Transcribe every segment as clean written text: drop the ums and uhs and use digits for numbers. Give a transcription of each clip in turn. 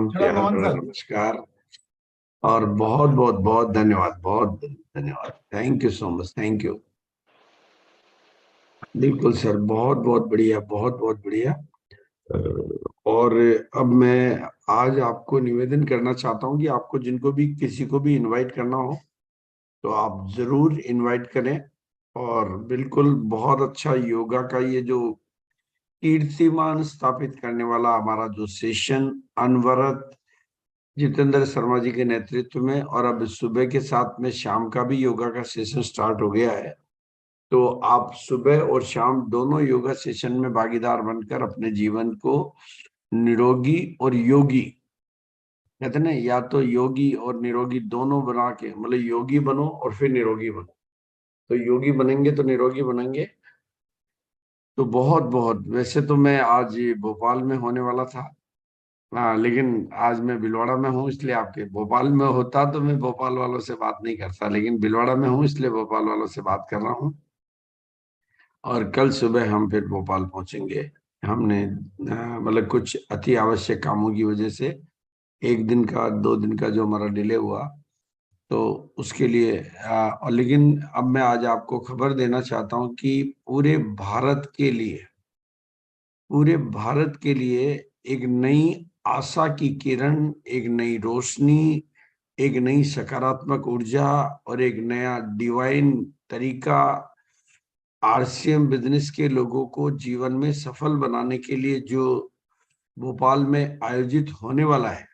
थोड़ा प्यार मोहन भरा सर। नमस्कार। और बहुत बहुत बहुत धन्यवाद, बहुत धन्यवाद। Thank you so much, thank you. बिल्कुल सर, बहुत बहुत बढ़िया, बहुत बहुत बढ़िया। और अब मैं आज आपको निवेदन करना चाहता हूँ कि आपको जिनको भी किसी को भी इनवाइट करना हो तो आप जरूर इनवाइट करें। और बिल्कुल बहुत अच्छा योगा का ये जो कीर्तिमान स्थापित करने वाला हमारा जो सेशन, अनवरत जितेंद्र शर्मा जी के नेतृत्व में, और अब सुबह के साथ में शाम का भी योगा का सेशन स्टार्ट हो गया है। तो आप सुबह और शाम दोनों योगा सेशन में भागीदार बनकर अपने जीवन को निरोगी और योगी, कहते हैं ना, या तो योगी और निरोगी दोनों बना के, मतलब योगी बनो और फिर निरोगी बनो। तो योगी बनेंगे तो निरोगी बनेंगे। तो बहुत बहुत, वैसे तो मैं आज भोपाल में होने वाला था, हाँ, लेकिन आज मैं भीलवाड़ा में हूँ, इसलिए आपके भोपाल में होता तो मैं भोपाल वालों से बात नहीं करता, लेकिन भीलवाड़ा में हूँ इसलिए भोपाल वालों से बात कर रहा हूँ। और कल सुबह हम फिर भोपाल पहुंचेंगे। हमने मतलब कुछ अति आवश्यक कामों की वजह से एक दिन का, 2 दिन का जो हमारा डिले हुआ, तो उसके लिए और लेकिन अब मैं आज आपको खबर देना चाहता हूँ कि पूरे भारत के लिए एक नई आशा की किरण, एक नई रोशनी, एक नई सकारात्मक ऊर्जा और एक नया डिवाइन तरीका आरसीएम बिजनेस के लोगों को जीवन में सफल बनाने के लिए जो भोपाल में आयोजित होने वाला है,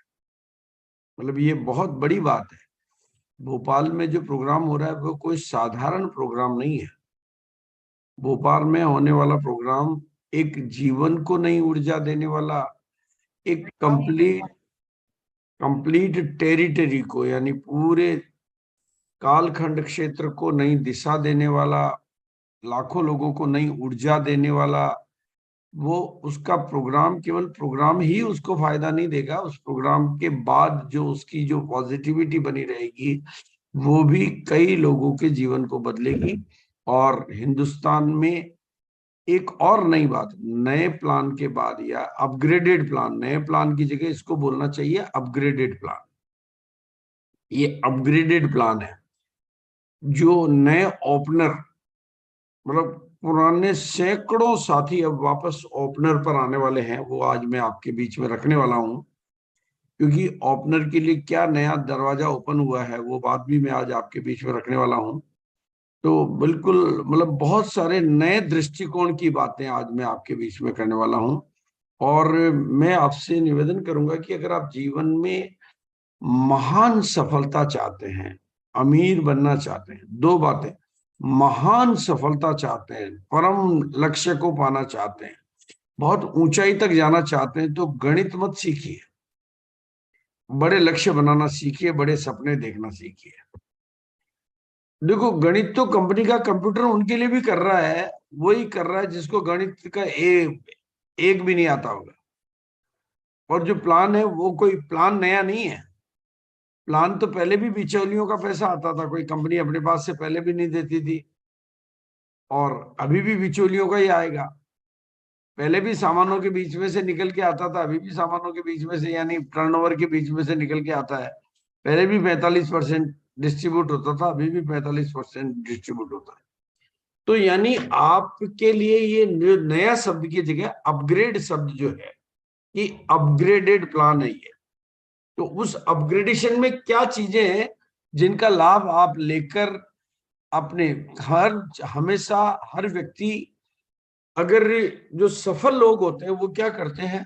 मतलब ये बहुत बड़ी बात है। भोपाल में जो प्रोग्राम हो रहा है वो कोई साधारण प्रोग्राम नहीं है। भोपाल में होने वाला प्रोग्राम एक जीवन को नई ऊर्जा देने वाला, एक कंप्लीट टेरिटरी को, यानी पूरे कालखंड क्षेत्र को नई दिशा देने वाला, लाखों लोगों को नई ऊर्जा देने वाला, वो उसका प्रोग्राम, केवल प्रोग्राम ही उसको फायदा नहीं देगा, उस प्रोग्राम के बाद जो उसकी जो पॉजिटिविटी बनी रहेगी वो भी कई लोगों के जीवन को बदलेगी। और हिंदुस्तान में एक और नई बात, नए प्लान के बाद या अपग्रेडेड प्लान, नए प्लान की जगह इसको बोलना चाहिए अपग्रेडेड प्लान। ये अपग्रेडेड प्लान है जो नए ओपनर, मतलब पुराने सैकड़ों साथी अब वापस ओपनर पर आने वाले हैं, वो आज मैं आपके बीच में रखने वाला हूं। क्योंकि ओपनर के लिए क्या नया दरवाजा ओपन हुआ है वो बात भी मैं आज आपके बीच में रखने वाला हूं। तो बिल्कुल, मतलब बहुत सारे नए दृष्टिकोण की बातें आज मैं आपके बीच में करने वाला हूं। और मैं आपसे निवेदन करूंगा कि अगर आप जीवन में महान सफलता चाहते हैं, अमीर बनना चाहते हैं, दो बातें, महान सफलता चाहते हैं, परम लक्ष्य को पाना चाहते हैं, बहुत ऊंचाई तक जाना चाहते हैं, तो गणित मत सीखिए, बड़े लक्ष्य बनाना सीखिए, बड़े सपने देखना सीखिए। देखो, गणित तो कंपनी का कंप्यूटर उनके लिए भी कर रहा है, वही कर रहा है जिसको गणित का एक भी नहीं आता होगा। और जो प्लान है वो कोई प्लान नया नहीं है। प्लान तो पहले भी बिचौलियों का पैसा आता था, कोई कंपनी अपने पास से पहले भी नहीं देती थी, और अभी भी बिचौलियों का ही आएगा। पहले भी सामानों के बीच में से निकल के आता था, अभी भी सामानों के बीच में से, यानी टर्नओवर के बीच में से निकल के आता है। पहले भी 45% डिस्ट्रीब्यूट होता था, अभी भी 45% डिस्ट्रीब्यूट होता है। तो यानी आपके लिए ये नया शब्द की जगह अपग्रेड शब्द जो है, ये अपग्रेडेड प्लान है ये। तो उस अपग्रेडेशन में क्या चीजें हैं जिनका लाभ आप लेकर अपने, हर हमेशा हर व्यक्ति, अगर जो सफल लोग होते हैं वो क्या करते हैं,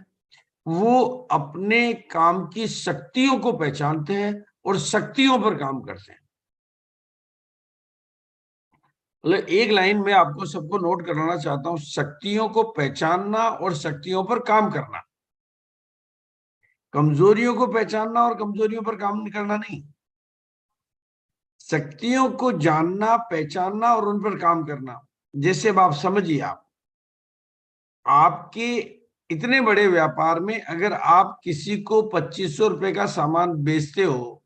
वो अपने काम की शक्तियों को पहचानते हैं और शक्तियों पर काम करते हैं। मतलब एक लाइन में आपको सबको नोट कराना चाहता हूं, शक्तियों को पहचानना और शक्तियों पर काम करना, कमजोरियों को पहचानना और कमजोरियों पर काम करना नहीं। शक्तियों को जानना, पहचानना और उन पर काम करना। जैसे अब आप समझिए, आपके इतने बड़े व्यापार में अगर आप किसी को 2500 रुपए का सामान बेचते हो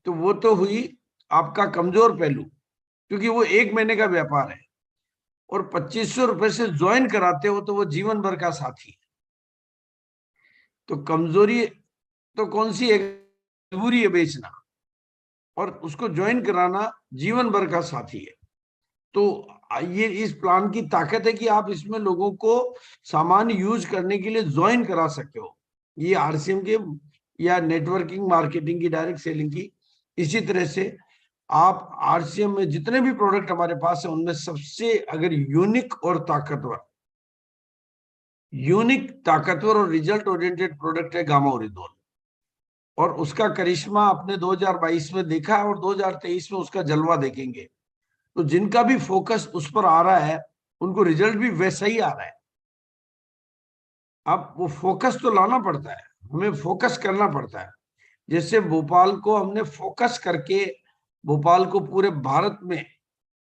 तो वो तो हुई आपका कमजोर पहलू, क्योंकि वो 1 महीने का व्यापार है। और 2500 रुपए से ज्वाइन कराते हो तो वो जीवन भर का साथी है। तो कमजोरी तो कौन सी एक मजबूरी है बेचना, और उसको ज्वाइन कराना जीवन भर का साथी है। तो ये इस प्लान की ताकत है कि आप इसमें लोगों को सामान यूज करने के लिए ज्वाइन करा सकते हो। ये आरसीएम के या नेटवर्किंग मार्केटिंग की, डायरेक्ट सेलिंग की। इसी तरह से आप आरसीएम में जितने भी प्रोडक्ट हमारे पास है उनमें सबसे अगर यूनिक ताकतवर और रिजल्ट ओरिएंटेड प्रोडक्ट है गामा ओरिदोन। और उसका करिश्मा आपने 2022 में देखा और 2023 में उसका जलवा देखेंगे। तो जिनका भी फोकस उस पर आ रहा है उनको रिजल्ट भी वैसा ही आ रहा है। अब वो फोकस तो लाना पड़ता है, हमें फोकस करना पड़ता है। जैसे भोपाल को हमने फोकस करके, भोपाल को पूरे भारत में,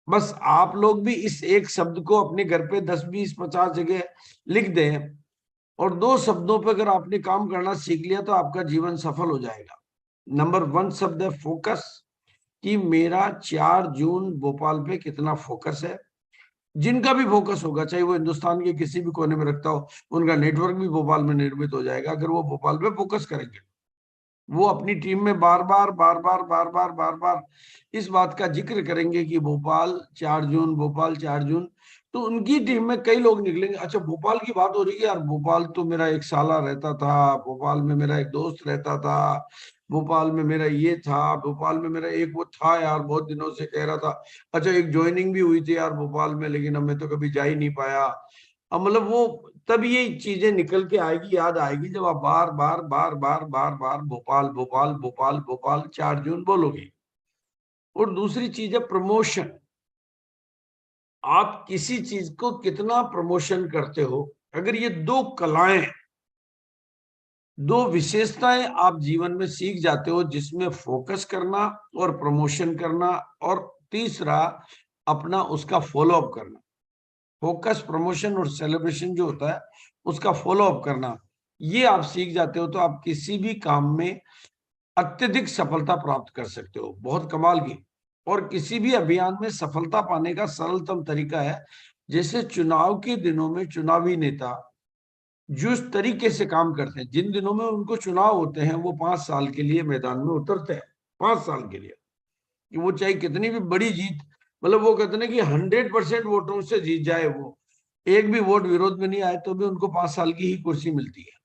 बस आप लोग भी इस एक शब्द को अपने घर पे 10 20 50 जगह लिख दें और 2 शब्दों पे अगर आपने काम करना सीख लिया तो आपका जीवन सफल हो जाएगा। नंबर 1 शब्द है फोकस, कि मेरा 4 जून भोपाल पे कितना फोकस है। जिनका भी फोकस होगा, चाहे वो हिंदुस्तान के किसी भी कोने में रखता हो, उनका नेटवर्क भी भोपाल में निर्मित हो जाएगा अगर वो भोपाल पे फोकस करेंगे। वो अपनी टीम में बार बार इस बात का जिक्र करेंगे कि भोपाल 4 जून, भोपाल 4 जून। तो उनकी टीम में कई लोग निकलेंगे, अच्छा भोपाल की बात हो रही है यार, भोपाल तो मेरा एक साला रहता था, भोपाल में मेरा एक दोस्त रहता था, भोपाल में मेरा ये था, भोपाल में मेरा एक वो था यार, बहुत दिनों से कह रहा था, अच्छा एक ज्वाइनिंग भी हुई थी यार भोपाल में, लेकिन अब मैं तो कभी जा ही नहीं पाया। अब मतलब वो, तब ये चीजें निकल के आएगी, याद आएगी जब आप बार बार भोपाल भोपाल भोपाल भोपाल 4 जून बोलोगे। और दूसरी चीज है प्रमोशन। आप किसी चीज को कितना प्रमोशन करते हो, अगर ये 2 कलाएं, 2 विशेषताएं आप जीवन में सीख जाते हो, जिसमें फोकस करना और प्रमोशन करना, और तीसरा अपना उसका फॉलो अप करना। फोकस, प्रमोशन और सेलिब्रेशन जो होता है उसका फॉलो अप करना, ये आप सीख जाते हो तो आप किसी भी काम में अत्यधिक सफलता प्राप्त कर सकते हो, बहुत कमाल की। और किसी भी अभियान में सफलता पाने का सरलतम तरीका है, जैसे चुनाव के दिनों में चुनावी नेता जिस तरीके से काम करते हैं, जिन दिनों में उनको चुनाव होते हैं वो 5 साल के लिए मैदान में उतरते हैं, 5 साल के लिए, कि वो चाहे कितनी भी बड़ी जीत, मतलब वो कहते हैं कि 100% वोटों से जीत जाए, वो एक भी वोट विरोध में नहीं आए तो भी उनको 5 साल की ही कुर्सी मिलती है।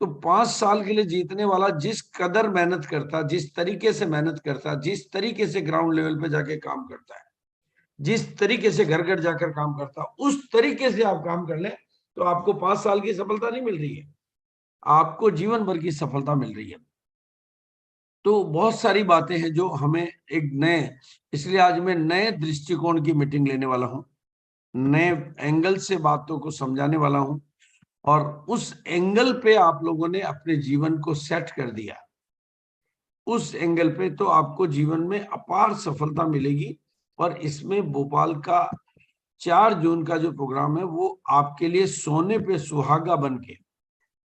तो 5 साल के लिए जीतने वाला जिस कदर मेहनत करता, जिस तरीके से मेहनत करता, जिस तरीके से ग्राउंड लेवल पे जाके काम करता है, जिस तरीके से घर घर जाकर काम करता, उस तरीके से आप काम कर लें तो आपको 5 साल की सफलता नहीं मिल रही है, आपको जीवन भर की सफलता मिल रही है। तो बहुत सारी बातें हैं जो हमें एक नए, इसलिए आज मैं नए दृष्टिकोण की मीटिंग लेने वाला हूं, नए एंगल से बातों को समझाने वाला हूं, और उस एंगल पे आप लोगों ने अपने जीवन को सेट कर दिया, उस एंगल पे तो आपको जीवन में अपार सफलता मिलेगी। और इसमें भोपाल का 4 जून का जो प्रोग्राम है वो आपके लिए सोने पे सुहागा बन के,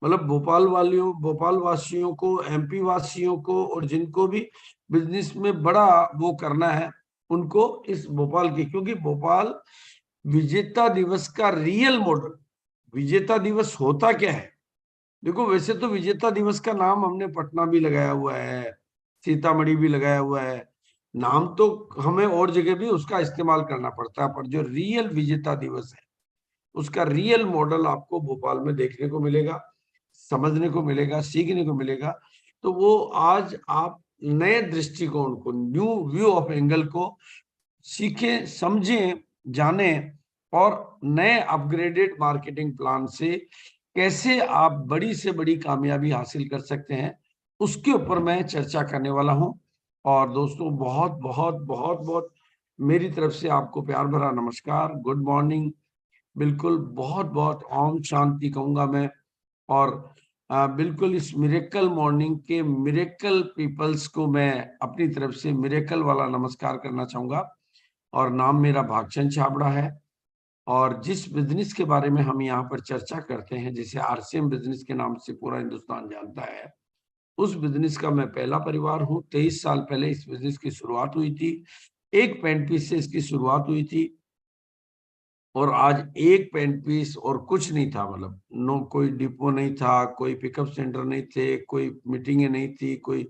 मतलब भोपाल वालियों, भोपाल वासियों को, एमपी वासियों को, और जिनको भी बिजनेस में बड़ा वो करना है उनको इस भोपाल की, क्योंकि भोपाल विजेता दिवस का रियल मॉडल। विजेता दिवस होता क्या है, देखो वैसे तो विजेता दिवस का नाम हमने पटना भी लगाया हुआ है, सीतामढ़ी भी लगाया हुआ है, नाम तो हमें और जगह भी उसका इस्तेमाल करना पड़ता है, पर जो रियल विजेता दिवस है उसका रियल मॉडल आपको भोपाल में देखने को मिलेगा, समझने को मिलेगा, सीखने को मिलेगा। तो वो आज आप नए दृष्टिकोण को, न्यू व्यू ऑफ एंगल को सीखें, समझें, जानें, और नए अपग्रेडेड मार्केटिंग प्लान से कैसे आप बड़ी से बड़ी कामयाबी हासिल कर सकते हैं, उसके ऊपर मैं चर्चा करने वाला हूं। और दोस्तों बहुत बहुत बहुत बहुत मेरी तरफ से आपको प्यार भरा नमस्कार, गुड मॉर्निंग, बिल्कुल बहुत बहुत ओम शांति कहूंगा मैं। और बिल्कुल इस मिरेकल मॉर्निंग के मिरेकल पीपल्स को मैं अपनी तरफ से मिरेकल वाला नमस्कार करना चाहूंगा। और नाम मेरा भागचंद छाबड़ा है, और जिस बिजनेस के बारे में हम यहाँ पर चर्चा करते हैं, जिसे आरसीएम बिजनेस के नाम से पूरा हिंदुस्तान जानता है, उस बिजनेस का मैं पहला परिवार हूँ। 23 साल पहले इस बिजनेस की शुरुआत हुई थी, एक पेंट पीस से इसकी शुरुआत हुई थी। और आज एक पेंट पीस और कुछ नहीं था, मतलब नो, कोई डिपो नहीं था, कोई पिकअप सेंटर नहीं थे, कोई मीटिंगें नहीं थी, कोई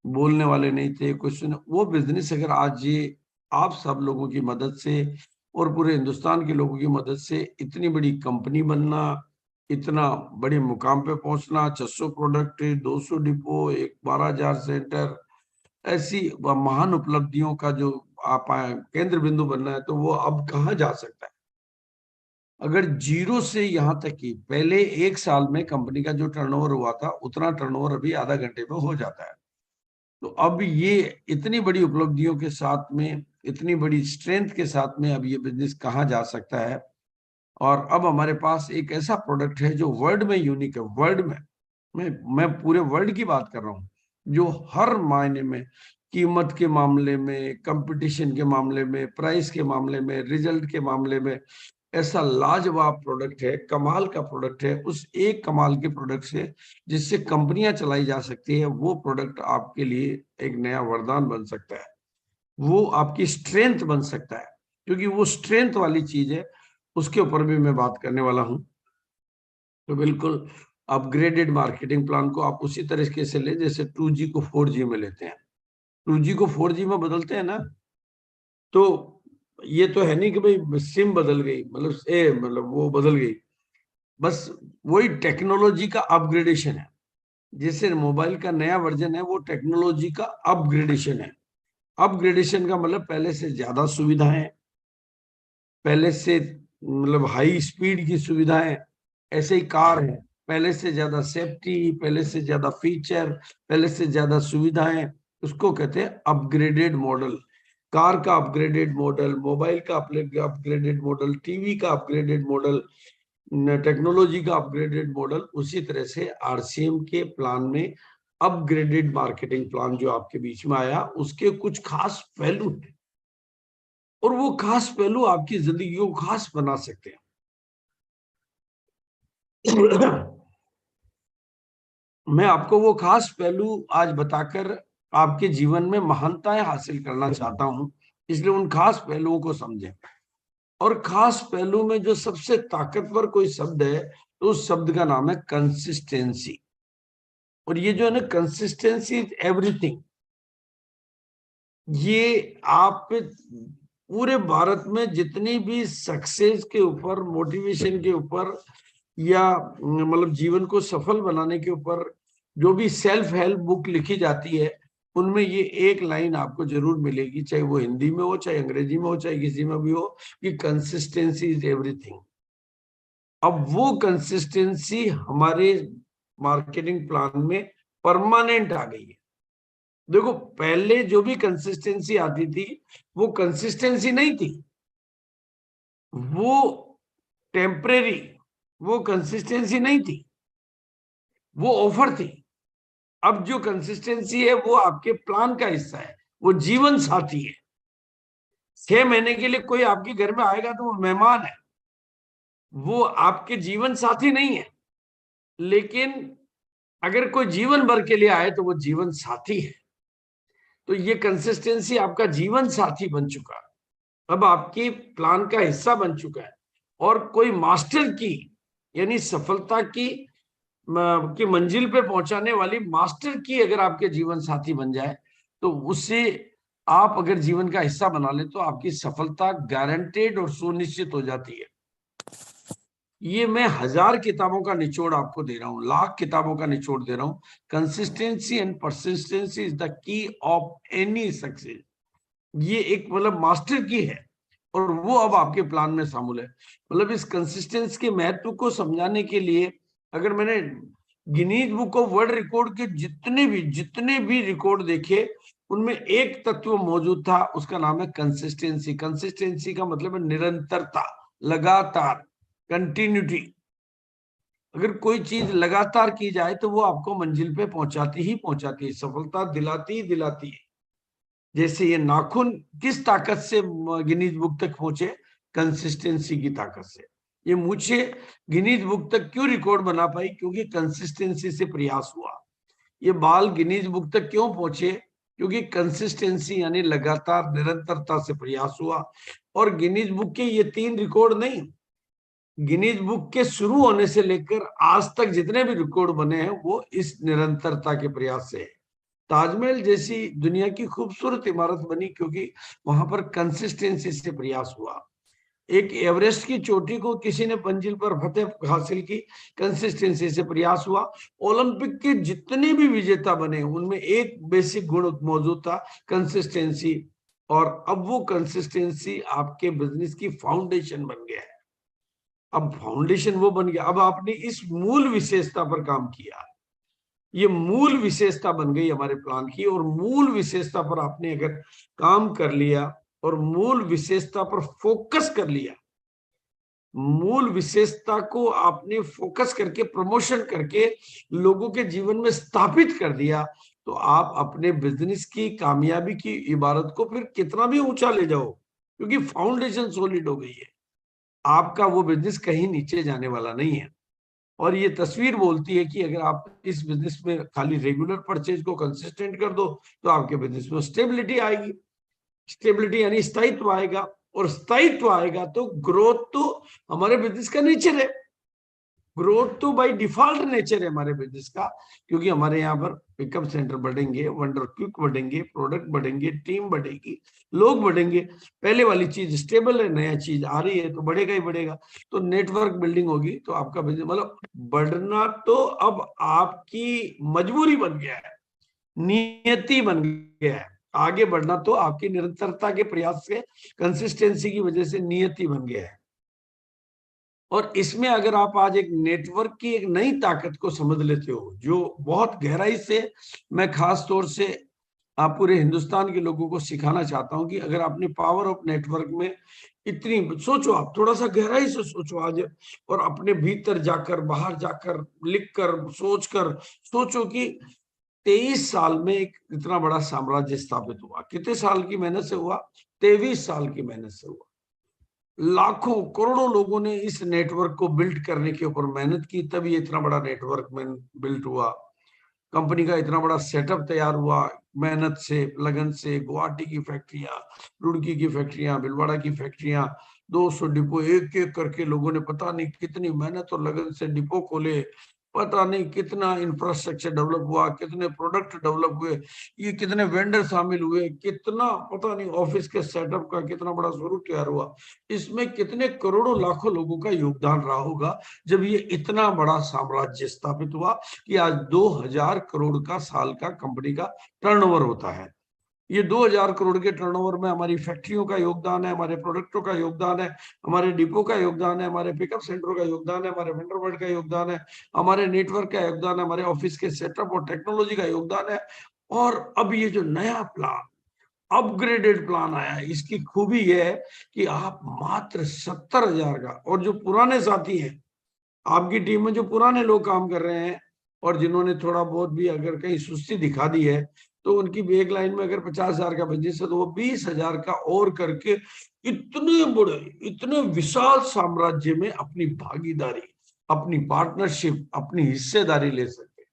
बोलने वाले नहीं थे, कोई सुन, वो बिजनेस अगर आज ये आप सब लोगों की मदद से और पूरे हिंदुस्तान के लोगों की मदद से इतनी बड़ी कंपनी बनना, इतना बड़े मुकाम पे पहुंचना, 600 प्रोडक्ट, 200 डिपो, एक 12,000 सेंटर, ऐसी महान उपलब्धियों का जो आप केंद्र बिंदु बनना है, तो वो अब कहाँ जा सकता है। अगर जीरो से यहाँ तक की पहले एक साल में कंपनी का जो टर्नओवर हुआ था उतना टर्नओवर अभी आधा घंटे में हो जाता है। तो अब ये इतनी बड़ी उपलब्धियों के साथ में, इतनी बड़ी स्ट्रेंथ के साथ में अब ये बिजनेस कहाँ जा सकता है। और अब हमारे पास एक ऐसा प्रोडक्ट है जो वर्ल्ड में यूनिक है, वर्ल्ड में, मैं पूरे वर्ल्ड की बात कर रहा हूँ, जो हर मायने में, कीमत के मामले में, कंपटीशन के मामले में, प्राइस के मामले में, रिजल्ट के मामले में ऐसा लाजवाब प्रोडक्ट है, कमाल का प्रोडक्ट है। उस एक कमाल के प्रोडक्ट से जिससे कंपनियां चलाई जा सकती है, वो प्रोडक्ट आपके लिए एक नया वरदान बन सकता है, वो आपकी स्ट्रेंथ बन सकता है, क्योंकि वो स्ट्रेंथ वाली चीज है। उसके ऊपर भी मैं बात करने वाला हूं। तो बिल्कुल अपग्रेडेड मार्केटिंग प्लान को आप उसी तरीके से ले जैसे 2G को 4G में लेते हैं। 2G को 4G में बदलते हैं ना, तो ये तो है नहीं कि भाई सिम बदल गई, मतलब वो बदल गई, बस वही टेक्नोलॉजी का अपग्रेडेशन है। जैसे मोबाइल का नया वर्जन है, वो टेक्नोलॉजी का अपग्रेडेशन है। अपग्रेडेशन का मतलब पहले से ज्यादा सुविधाएं, पहले से मतलब हाई स्पीड की सुविधाएं, ऐसे ही कार है, पहले से ज्यादा सेफ्टी, पहले से ज्यादा फीचर, पहले से ज्यादा सुविधाएं, उसको कहते हैं अपग्रेडेड मॉडल। कार का अपग्रेडेड मॉडल, मोबाइल का अपग्रेडेड मॉडल, टीवी का अपग्रेडेड मॉडल, टेक्नोलॉजी का अपग्रेडेड मॉडल। उसी तरह से आरसीएम के प्लान में अपग्रेडेड मार्केटिंग प्लान जो आपके बीच में आया, उसके कुछ खास पहलू हैं, और वो खास पहलू आपकी जिंदगी को खास बना सकते हैं। मैं आपको वो खास पहलू आज बताकर आपके जीवन में महानताएं हासिल करना चाहता हूं, इसलिए उन खास पहलुओं को समझें। और खास पहलू में जो सबसे ताकतवर कोई शब्द है, तो उस शब्द का नाम है कंसिस्टेंसी। और ये जो है ना, कंसिस्टेंसी इज एवरीथिंग। ये आप पूरे भारत में जितनी भी सक्सेस के ऊपर, मोटिवेशन के ऊपर, या मतलब जीवन को सफल बनाने के ऊपर जो भी सेल्फ हेल्प बुक लिखी जाती है, उनमें ये एक लाइन आपको जरूर मिलेगी, चाहे वो हिंदी में हो, चाहे अंग्रेजी में हो, चाहे किसी में भी हो, कि कंसिस्टेंसी इज एवरीथिंग। अब वो कंसिस्टेंसी हमारे मार्केटिंग प्लान में परमानेंट आ गई है। देखो, पहले जो भी कंसिस्टेंसी आती थी, वो कंसिस्टेंसी नहीं थी, वो टेम्परेरी, वो कंसिस्टेंसी नहीं थी, वो ऑफर थी। अब जो कंसिस्टेंसी है वो आपके प्लान का हिस्सा है, वो जीवन साथी है। 6 महीने के लिए कोई आपके घर में आएगा तो वो मेहमान है, वो आपके जीवन साथी नहीं है। लेकिन अगर कोई जीवन भर के लिए आए तो वो जीवन साथी है। तो ये कंसिस्टेंसी आपका जीवन साथी बन चुका है, अब आपके प्लान का हिस्सा बन चुका है। और कोई मास्टर की, यानी सफलता की मंजिल पे पहुंचाने वाली मास्टर की अगर आपके जीवन साथी बन जाए, तो उससे आप अगर जीवन का हिस्सा बना ले, तो आपकी सफलता गारंटेड और सुनिश्चित हो जाती है। ये मैं 1000 किताबों का निचोड़ आपको दे रहा हूं, लाख किताबों का निचोड़ दे रहा हूं। Consistency and persistency is the key of any success. ये एक मतलब मास्टर की है, और वो अब आपके प्लान में शामिल है। मतलब इस कंसिस्टेंसी के महत्व को समझाने के लिए, अगर मैंने Guinness book of world record के जितने भी रिकॉर्ड देखे, उनमें एक तत्व मौजूद था, उसका नाम है कंसिस्टेंसी। कंसिस्टेंसी का मतलब है निरंतरता, लगातार, कंटिन्यूटी। अगर कोई चीज लगातार की जाए तो वो आपको मंजिल पे पहुंचाती है, सफलता दिलाती ही दिलाती है। जैसे ये नाखून किस ताकत से गिनीज बुक तक पहुंचे, कंसिस्टेंसी की ताकत से। ये मूछे गिनीज बुक तक क्यों रिकॉर्ड बना पाई, क्योंकि कंसिस्टेंसी से प्रयास हुआ। ये बाल गिनीज बुक तक क्यों पहुंचे, क्योंकि कंसिस्टेंसी यानी लगातार निरंतरता से प्रयास हुआ। और गिनीज बुक के ये 3 रिकॉर्ड नहीं, गिनीज बुक के शुरू होने से लेकर आज तक जितने भी रिकॉर्ड बने हैं वो इस निरंतरता के प्रयास से है। ताजमहल जैसी दुनिया की खूबसूरत इमारत बनी क्योंकि वहां पर कंसिस्टेंसी से प्रयास हुआ। एक एवरेस्ट की चोटी को किसी ने मंजिल पर फतेह हासिल की, कंसिस्टेंसी से प्रयास हुआ। ओलंपिक के जितने भी विजेता बने उनमें एक बेसिक गुण मौजूद था, कंसिस्टेंसी। और अब वो कंसिस्टेंसी आपके बिजनेस की फाउंडेशन बन गया है। अब फाउंडेशन वो बन गया, अब आपने इस मूल विशेषता पर काम किया, ये मूल विशेषता बन गई हमारे प्लान की। और मूल विशेषता पर आपने अगर काम कर लिया और मूल विशेषता पर फोकस कर लिया, मूल विशेषता को आपने फोकस करके प्रमोशन करके लोगों के जीवन में स्थापित कर दिया, तो आप अपने बिजनेस की कामयाबी की इबारत को फिर कितना भी ऊंचा ले जाओ, क्योंकि फाउंडेशन सॉलिड हो गई है। आपका वो बिजनेस कहीं नीचे जाने वाला नहीं है। और ये तस्वीर बोलती है कि अगर आप इस बिजनेस में खाली रेगुलर परचेज को कंसिस्टेंट कर दो तो आपके बिजनेस में स्टेबिलिटी आएगी। स्टेबिलिटी यानी स्थायित्व आएगा, और स्थायित्व आएगा तो ग्रोथ तो हमारे बिजनेस का नेचर है। ग्रोथ तो बाय डिफॉल्ट नेचर है हमारे बिजनेस का, क्योंकि हमारे यहाँ पर पिकअप सेंटर बढ़ेंगे, वंडर क्विक बढ़ेंगे, प्रोडक्ट बढ़ेंगे, टीम बढ़ेगी, लोग बढ़ेंगे। पहले वाली चीज स्टेबल है, नया चीज आ रही है तो बढ़ेगा ही बढ़ेगा। तो नेटवर्क बिल्डिंग होगी तो आपका बिजनेस मतलब बढ़ना तो अब आपकी मजबूरी बन गया है, नियति बन गया है। आगे बढ़ना तो आपकी निरंतरता के प्रयास से, कंसिस्टेंसी की वजह से नियति बन गया है। और इसमें अगर आप आज एक नेटवर्क की एक नई ताकत को समझ लेते हो, जो बहुत गहराई से मैं खास तौर से आप पूरे हिंदुस्तान के लोगों को सिखाना चाहता हूं कि अगर आपने पावर ऑफ नेटवर्क में इतनी सोचो, आप थोड़ा सा गहराई से सोचो आज, और अपने भीतर जाकर, बाहर जाकर, लिख कर, सोच कर सोचो कि 23 साल में एक इतना बड़ा साम्राज्य स्थापित हुआ। कितने साल की मेहनत से हुआ? 23 साल की मेहनत से हुआ। लाखों करोड़ों लोगों ने इस नेटवर्क को बिल्ड करने के ऊपर मेहनत की, तभी इतना बड़ा नेटवर्क में बिल्ड हुआ। कंपनी का इतना बड़ा सेटअप तैयार हुआ, मेहनत से, लगन से। गुवाहाटी की फैक्ट्रियां, रुड़की की फैक्ट्रियां, भिलवाड़ा की फैक्ट्रियां, 200 डिपो एक एक करके लोगों ने पता नहीं कितनी मेहनत और लगन से डिपो खोले। पता नहीं कितना इंफ्रास्ट्रक्चर डेवलप हुआ, कितने प्रोडक्ट डेवलप हुए, ये कितने वेंडर शामिल हुए, कितना पता नहीं ऑफिस के सेटअप का कितना बड़ा स्वरूप तैयार हुआ। इसमें कितने करोड़ों लाखों लोगों का योगदान रहा होगा जब ये इतना बड़ा साम्राज्य स्थापित हुआ कि आज 2000 करोड़ का साल का कंपनी का टर्नओवर होता है। ये 2000 करोड़ के टर्नओवर में हमारी फैक्ट्रियों का योगदान है, हमारे प्रोडक्टों का योगदान है, हमारे डिपो का योगदान है, हमारे पिकअप सेंटरों का योगदान है, हमारे वेंडर वर्ल्ड का योगदान है, हमारे नेटवर्क का योगदान है, हमारे ऑफिस के सेटअप और टेक्नोलॉजी का योगदान है। और अब ये जो नया प्लान, अपग्रेडेड प्लान आया है, इसकी खूबी यह है कि आप मात्र 70,000 का, और जो पुराने साथी हैं आपकी टीम में, जो पुराने लोग काम कर रहे हैं और जिन्होंने थोड़ा बहुत भी अगर कहीं सुस्ती दिखा दी है, तो उनकी भी एक लाइन में अगर 50,000 का बिजनेस है तो वो 20,000 का और करके इतने बड़े, इतने विशाल साम्राज्य में अपनी भागीदारी, अपनी पार्टनरशिप, अपनी हिस्सेदारी ले सकते।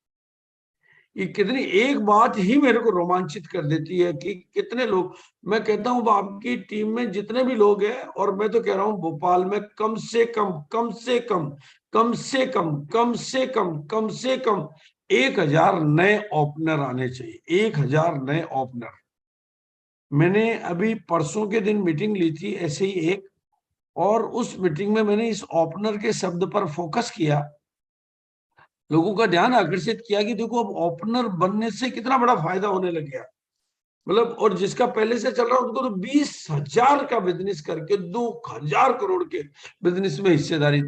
ये कितनी एक बात ही मेरे को रोमांचित कर देती है कि कितने लोग, मैं कहता हूं आपकी टीम में जितने भी लोग हैं, और मैं तो कह रहा हूं भोपाल में कम से कम, कम से कम, कम से कम, कम से कम, कम से कम 1000 नए ओपनर आने चाहिए। 1000 नए ओपनर। मैंने अभी परसों के दिन मीटिंग ली थी ऐसे ही एक, और उस मीटिंग में मैंने इस ओपनर के शब्द पर फोकस किया, लोगों का ध्यान आकर्षित किया कि देखो अब ओपनर बनने से कितना बड़ा फायदा होने लग गया। मतलब, और जिसका पहले से चल रहा है उनको तो 20,000 का बिजनेस करके 2,000 करोड़ के बिजनेस में हिस्सेदारी,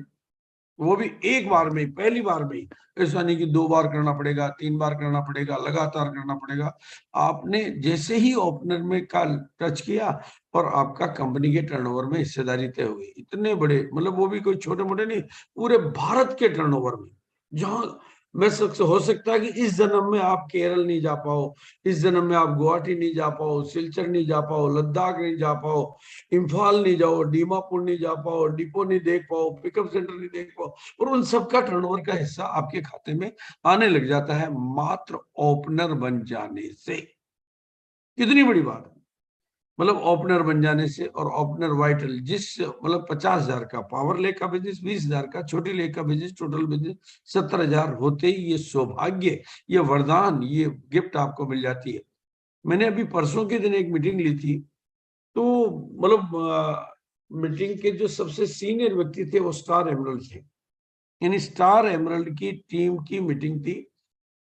वो भी एक बार में, पहली बार में। ऐसा नहीं कि 2 बार करना पड़ेगा, 3 बार करना पड़ेगा, लगातार करना पड़ेगा। आपने जैसे ही ओपनर में का टच किया और आपका कंपनी के टर्नओवर में हिस्सेदारी तय हुई। इतने बड़े, मतलब वो भी कोई छोटे मोटे नहीं, पूरे भारत के टर्नओवर में। जहां मैं हो सकता है कि इस जन्म में आप केरल नहीं जा पाओ, इस जन्म में आप गुवाहाटी नहीं जा पाओ, सिलचर नहीं जा पाओ, लद्दाख नहीं जा पाओ, इम्फाल नहीं जाओ, दीमापुर नहीं जा पाओ, डिपो नहीं देख पाओ, पिकअप सेंटर नहीं देख पाओ, और उन सबका टर्नओवर का हिस्सा आपके खाते में आने लग जाता है मात्र ओपनर बन जाने से। कितनी बड़ी बात है। मतलब ओपनर बन जाने से। और ओपनर वाइटल जिस मतलब 50,000 का पावर लेक का बिजनेस, 20,000 का छोटी लेक का बिजनेस, टोटल बिजनेस 70,000 होते ही ये सौभाग्य, ये वरदान, ये गिफ्ट आपको मिल जाती है। मैंने अभी परसों के दिन एक मीटिंग ली थी, तो मतलब मीटिंग के जो सबसे सीनियर व्यक्ति थे वो स्टार एमरल्ड थे, यानी स्टार एमरल्ड की टीम की मीटिंग थी।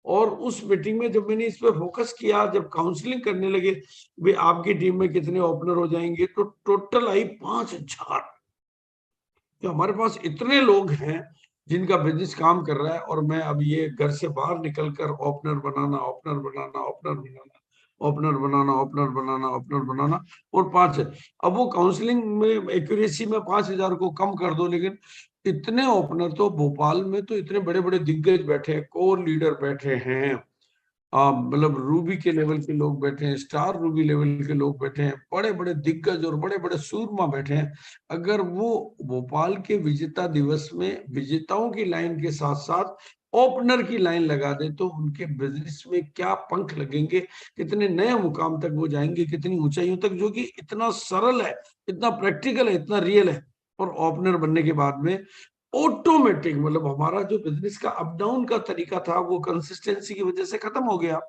और उस मीटिंग में जब मैंने इस पे फोकस किया, जब काउंसलिंग करने लगे भाई आपकी टीम में कितने ओपनर हो जाएंगे, तो टोटल आई 5,000। तो हमारे पास इतने लोग हैं जिनका बिजनेस काम कर रहा है, और मैं अब ये घर से बाहर निकलकर ओपनर बनाना, ओपनर बनाना, ओपनर बनाना, ओपनर बनाना, ओपनर बनाना, ओपनर बनाना, और 5। अब वो काउंसलिंग में एक्यूरेसी में 5,000 को कम कर दो, लेकिन इतने ओपनर तो भोपाल में तो इतने बड़े बड़े दिग्गज बैठे हैं, कोर लीडर बैठे हैं, मतलब रूबी के लेवल के लोग बैठे हैं, स्टार रूबी लेवल के लोग बैठे हैं, बड़े बड़े दिग्गज और बड़े बड़े सूरमा बैठे हैं। अगर वो भोपाल के विजेता दिवस में विजेताओं की लाइन के साथ साथ ओपनर की लाइन लगा दे, तो उनके बिजनेस में क्या पंख लगेंगे, कितने नए मुकाम तक वो जाएंगे, कितनी ऊंचाइयों तक, जो कि इतना सरल है, इतना प्रैक्टिकल है, इतना रियल है। और ओपनर बनने के बाद में ऑटोमेटिक मतलब हमारा जो बिजनेस का अप डाउन का तरीका था वो कंसिस्टेंसी की वजह से खत्म हो गया।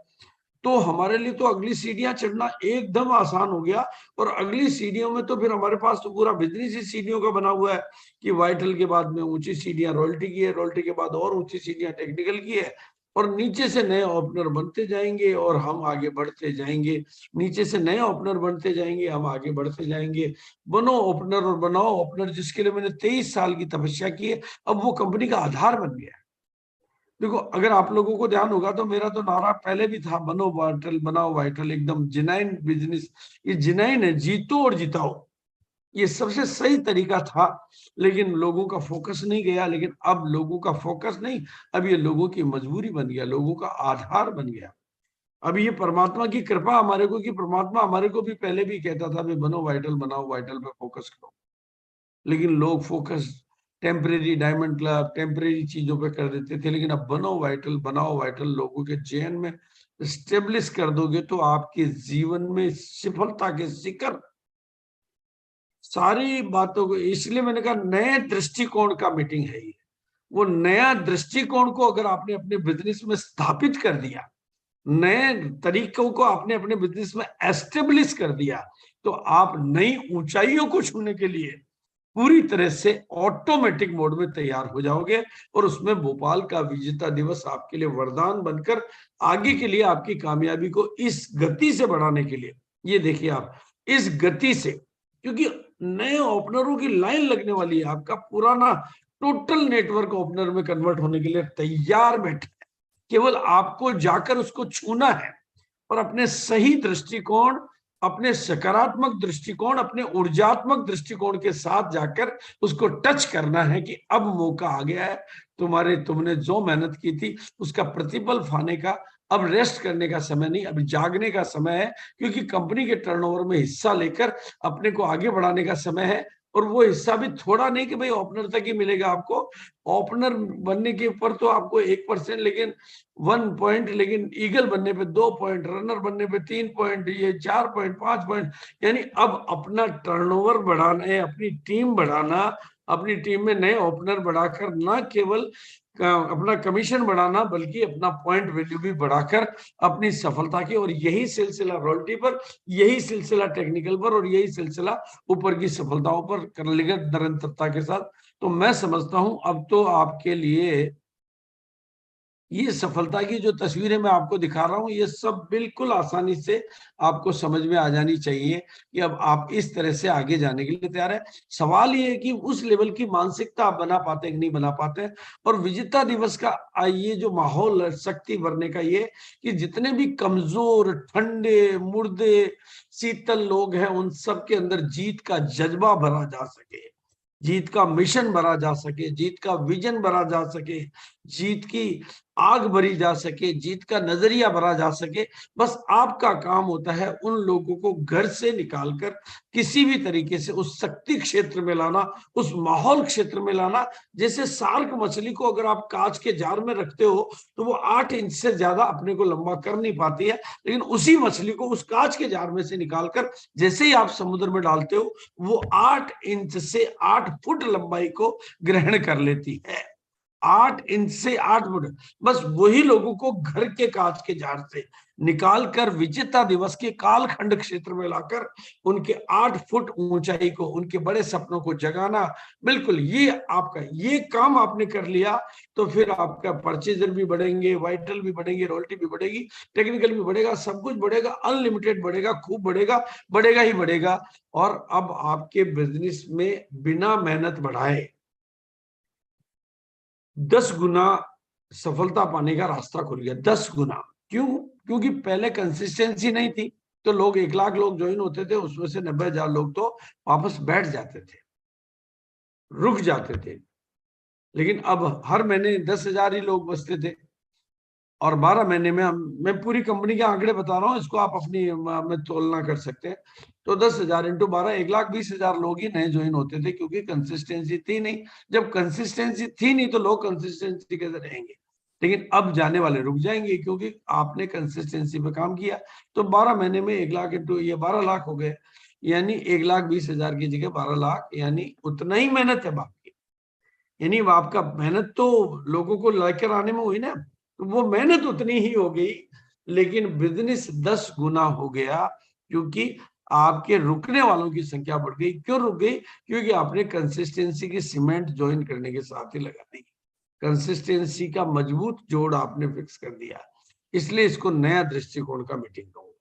तो हमारे लिए तो अगली सीढ़ियां चढ़ना एकदम आसान हो गया। और अगली सीढ़ियों में तो फिर हमारे पास तो पूरा बिजनेस ही सीढ़ियों का बना हुआ है कि वाइटल के बाद में ऊंची सीढ़ियां रॉयल्टी की है, रॉयल्टी के बाद और ऊंची सीढ़ियां टेक्निकल की है, और नीचे से नए ओपनर बनते जाएंगे और हम आगे बढ़ते जाएंगे। नीचे से नए ओपनर बनते जाएंगे, हम आगे बढ़ते जाएंगे। बनो ओपनर और बनाओ ओपनर, जिसके लिए मैंने 23 साल की तपस्या की है, अब वो कंपनी का आधार बन गया। देखो अगर आप लोगों को ध्यान होगा तो मेरा तो नारा पहले भी था, बनो वाइटल बनाओ वाइटल, एकदम जिनाइन बिजनेस। ये जिनाइन है, जीतो और जिताओ, ये सबसे सही तरीका था। लेकिन लोगों का फोकस नहीं गया। लेकिन अब लोगों का फोकस नहीं, अब ये लोगों की मजबूरी बन गया, लोगों का आधार बन गया। अब ये परमात्मा की कृपा हमारे को, कि परमात्मा हमारे को भी पहले भी कहता था भी बनो वाइटल, बनाओ वाइटल पे फोकस करो। लेकिन लोग focus temporary diamond club, temporary चीजों पे कर देते थे। लेकिन अब बनो वाइटल, बनाओ वाइटल, लोगों के जहन में स्टेब्लिश कर दोगे, तो आपके जीवन में सफलता के शिखर, सारी बातों को, इसलिए मैंने कहा नए दृष्टिकोण का मीटिंग है ये। वो नया दृष्टिकोण को अगर आपने अपने बिजनेस में स्थापित कर दिया, नए तरीकों को आपने अपने बिजनेस में एस्टेब्लिश कर दिया, तो आप नई ऊंचाइयों को छूने के लिए पूरी तरह से ऑटोमेटिक मोड में तैयार हो जाओगे। और उसमें भोपाल का विजेता दिवस आपके लिए वरदान बनकर आगे के लिए आपकी कामयाबी को इस गति से बढ़ाने के लिए, ये देखिए आप इस गति से, क्योंकि नए ओपनरों की लाइन लगने वाली है, आपका पुराना टोटल नेटवर्क ओपनर में कन्वर्ट होने के लिए तैयार बैठे, केवल आपको जाकर उसको छूना है। और अपने सही दृष्टिकोण, अपने सकारात्मक दृष्टिकोण, अपने ऊर्जात्मक दृष्टिकोण के साथ जाकर उसको टच करना है कि अब मौका आ गया है, तुमने जो मेहनत की थी उसका प्रतिफल पाने का, अब रेस्ट करने का समय नहीं, अब जागने का समय है। क्योंकि कंपनी के टर्नओवर में हिस्सा लेकर अपने को आगे बढ़ाने का समय है। और वो हिस्सा भी थोड़ा नहीं कि भाई ओपनर तक ही मिलेगा आपको। ओपनर बनने के ऊपर तो आपको 1%, लेकिन 1 पॉइंट, लेकिन ईगल बनने पे 2 पॉइंट, रनर बनने पे 3 पॉइंट, ये 4 पॉइंट, 5 पॉइंट। यानी अब अपना टर्नओवर बढ़ाना है, अपनी टीम बढ़ाना, अपनी टीम में नए ओपनर बढ़ाकर न केवल अपना कमीशन बढ़ाना, बल्कि अपना पॉइंट वैल्यू भी बढ़ाकर अपनी सफलता की, और यही सिलसिला रॉयल्टी पर, यही सिलसिला टेक्निकल पर, और यही सिलसिला ऊपर की सफलताओं पर कर लेगा निरंतरता के साथ। तो मैं समझता हूं अब तो आपके लिए ये सफलता की जो तस्वीरें मैं आपको दिखा रहा हूं, ये सब बिल्कुल आसानी से आपको समझ में आ जानी चाहिए कि अब आप इस तरह से आगे जाने के लिए तैयार है। सवाल ये है कि उस लेवल की मानसिकता आप बना पाते हैं कि नहीं बना पाते हैं। और विजेता दिवस का ये जो माहौल है शक्ति भरने का, ये कि जितने भी कमजोर, ठंडे, मुर्दे, शीतल लोग हैं, उन सब के अंदर जीत का जज्बा भरा जा सके, जीत का मिशन भरा जा सके, जीत का विजन भरा जा सके, जीत की आग भरी जा सके, जीत का नजरिया भरा जा सके। बस आपका काम होता है उन लोगों को घर से निकालकर किसी भी तरीके से उस शक्ति क्षेत्र में लाना, उस माहौल क्षेत्र में लाना। जैसे शार्क मछली को अगर आप कांच के जार में रखते हो तो वो 8 इंच से ज्यादा अपने को लंबा कर नहीं पाती है, लेकिन उसी मछली को उस कांच के जार में से निकालकर जैसे ही आप समुद्र में डालते हो वो 8 इंच से 8 फुट लंबाई को ग्रहण कर लेती है। 8 इंच से 8 फुट। बस वही लोगों को घर के कांच के जार से निकालकर विजेता दिवस के कालखंड क्षेत्र में लाकर उनके 8 फुट ऊंचाई को, उनके बड़े सपनों को जगाना। बिल्कुल ये आपका, ये काम आपने कर लिया तो फिर आपका परचेजर भी बढ़ेंगे, वाइटल भी बढ़ेंगे, रॉयल्टी भी बढ़ेगी, टेक्निकल भी बढ़ेगा, सब कुछ बढ़ेगा, अनलिमिटेड बढ़ेगा, खूब बढ़ेगा, बढ़ेगा ही बढ़ेगा। और अब आपके बिजनेस में बिना मेहनत बढ़ाए 10 गुना सफलता पाने का रास्ता खुल गया। 10 गुना। क्यों? क्योंकि पहले कंसिस्टेंसी नहीं थी, तो लोग 1 लाख लोग ज्वाइन होते थे, उसमें से 90,000 लोग तो वापस बैठ जाते थे, रुक जाते थे। लेकिन अब हर महीने 10,000 ही लोग बचते थे, और 12 महीने में मैं पूरी कंपनी के आंकड़े बता रहा हूँ, इसको आप अपनी में तुलना कर सकते हैं। तो 10,000 इंटू 12, 1,20,000 लोग ही नए ज्वाइन होते थे, क्योंकि कंसिस्टेंसी थी नहीं। जब कंसिस्टेंसी थी नहीं तो लोग कंसिस्टेंसी कैसे रहेंगे? लेकिन अब जाने वाले रुक जाएंगे, क्योंकि आपने कंसिस्टेंसी पे काम किया। तो 12 महीने में 1 लाख इंटू ये 12 लाख हो गए, यानी 1,20,000 की जगह 12 लाख, यानी उतना ही मेहनत है आपकी। यानी आपका मेहनत तो लोगों को लेकर आने में हुई ना, तो वो मेहनत उतनी ही हो गई, लेकिन बिजनेस 10 गुना हो गया, क्योंकि आपके रुकने वालों की संख्या बढ़ गई। क्यों रुक गई? क्योंकि आपने कंसिस्टेंसी की सीमेंट ज्वाइन करने के साथ ही लगा दी, कंसिस्टेंसी का मजबूत जोड़ आपने फिक्स कर दिया। इसलिए इसको नया दृष्टिकोण का मीटिंग कहूंगा।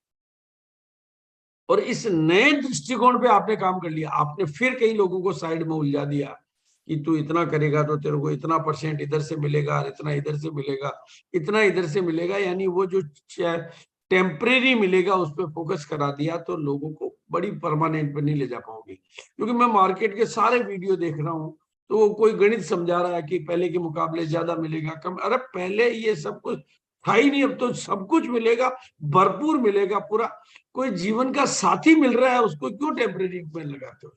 और इस नए दृष्टिकोण पे आपने काम कर लिया, आपने फिर कई लोगों को साइड में उलझा दिया कि तू इतना करेगा तो तेरे को इतना परसेंट इधर से मिलेगा, इतना इधर से मिलेगा, इतना इधर से मिलेगा, यानी वो जो टेम्परेरी मिलेगा उस पर फोकस करा दिया, तो लोगों को बड़ी परमानेंट पे नहीं ले जा पाओगे। क्योंकि मैं मार्केट के सारे वीडियो देख रहा हूँ, तो वो कोई गणित समझा रहा है कि पहले के मुकाबले ज्यादा मिलेगा, कम। अरे पहले ये सब कुछ था ही नहीं, अब तो सब कुछ मिलेगा, भरपूर मिलेगा पूरा। कोई जीवन का साथी मिल रहा है, उसको क्यों टेम्परेरी में लगाते हो?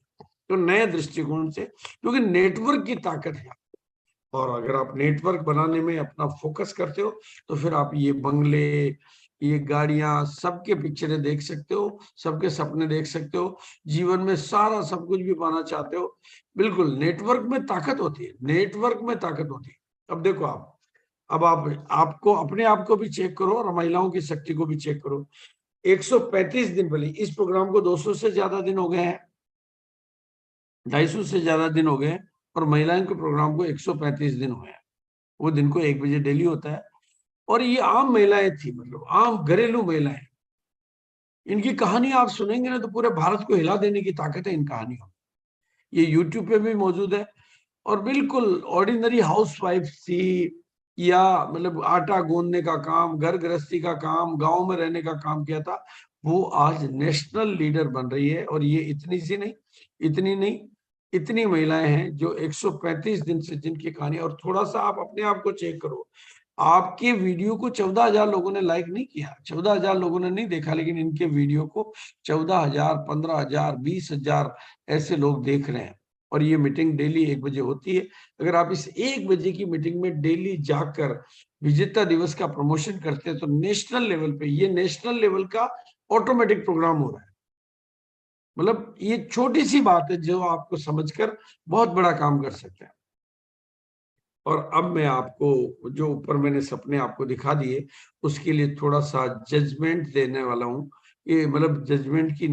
तो नए दृष्टिकोण से, क्योंकि नेटवर्क की ताकत है। और अगर आप नेटवर्क बनाने में अपना फोकस करते हो तो फिर आप ये बंगले, ये गाड़ियां, सबके पिक्चरें देख सकते हो, सबके सपने देख सकते हो, जीवन में सारा सब कुछ भी पाना चाहते हो। बिल्कुल नेटवर्क में ताकत होती है, नेटवर्क में ताकत होती है। अब देखो आप, अब आप आपको अपने आप को भी चेक करो और महिलाओं की शक्ति को भी चेक करो। 135 दिन, भले इस प्रोग्राम को 200 से ज्यादा दिन हो गए हैं, 250 से ज्यादा दिन हो गए, और महिलाओं के प्रोग्राम को 135 दिन हुए हैं। वो दिन को 1 बजे डेली होता है। और ये आम महिलाएं थी, मतलब आम घरेलू महिलाएं। इनकी कहानी आप सुनेंगे ना तो पूरे भारत को हिला देने की ताकत है इन कहानियों में। ये यूट्यूब पे भी मौजूद है। और बिल्कुल ऑर्डिनरी हाउस वाइफ थी, या मतलब आटा गूंदने का काम, घर गृहस्थी का काम, गांव में रहने का काम किया था, वो आज नेशनल लीडर बन रही है। और ये इतनी सी नहीं, इतनी नहीं, इतनी महिलाएं हैं जो 135 दिन से, जिनकी कहानी। और थोड़ा सा आप अपने आप को चेक करो, आपके वीडियो को 14,000 लोगों ने लाइक नहीं किया, 14,000 लोगों ने नहीं देखा, लेकिन इनके वीडियो को 14,000, 15,000, 20,000 ऐसे लोग देख रहे हैं। और ये मीटिंग डेली 1 बजे होती है। अगर आप इस 1 बजे की मीटिंग में डेली जाकर विजेता दिवस का प्रमोशन करते हैं तो नेशनल लेवल पे, ये नेशनल लेवल का ऑटोमेटिक प्रोग्राम हो रहा है। मतलब ये छोटी सी बात है जो आपको समझकर बहुत बड़ा काम कर सकते हैं। और अब मैं आपको, जो ऊपर मैंने सपने आपको दिखा दिए, उसके लिए थोड़ा सा जजमेंट देने वाला हूँ। ये मतलब जजमेंट की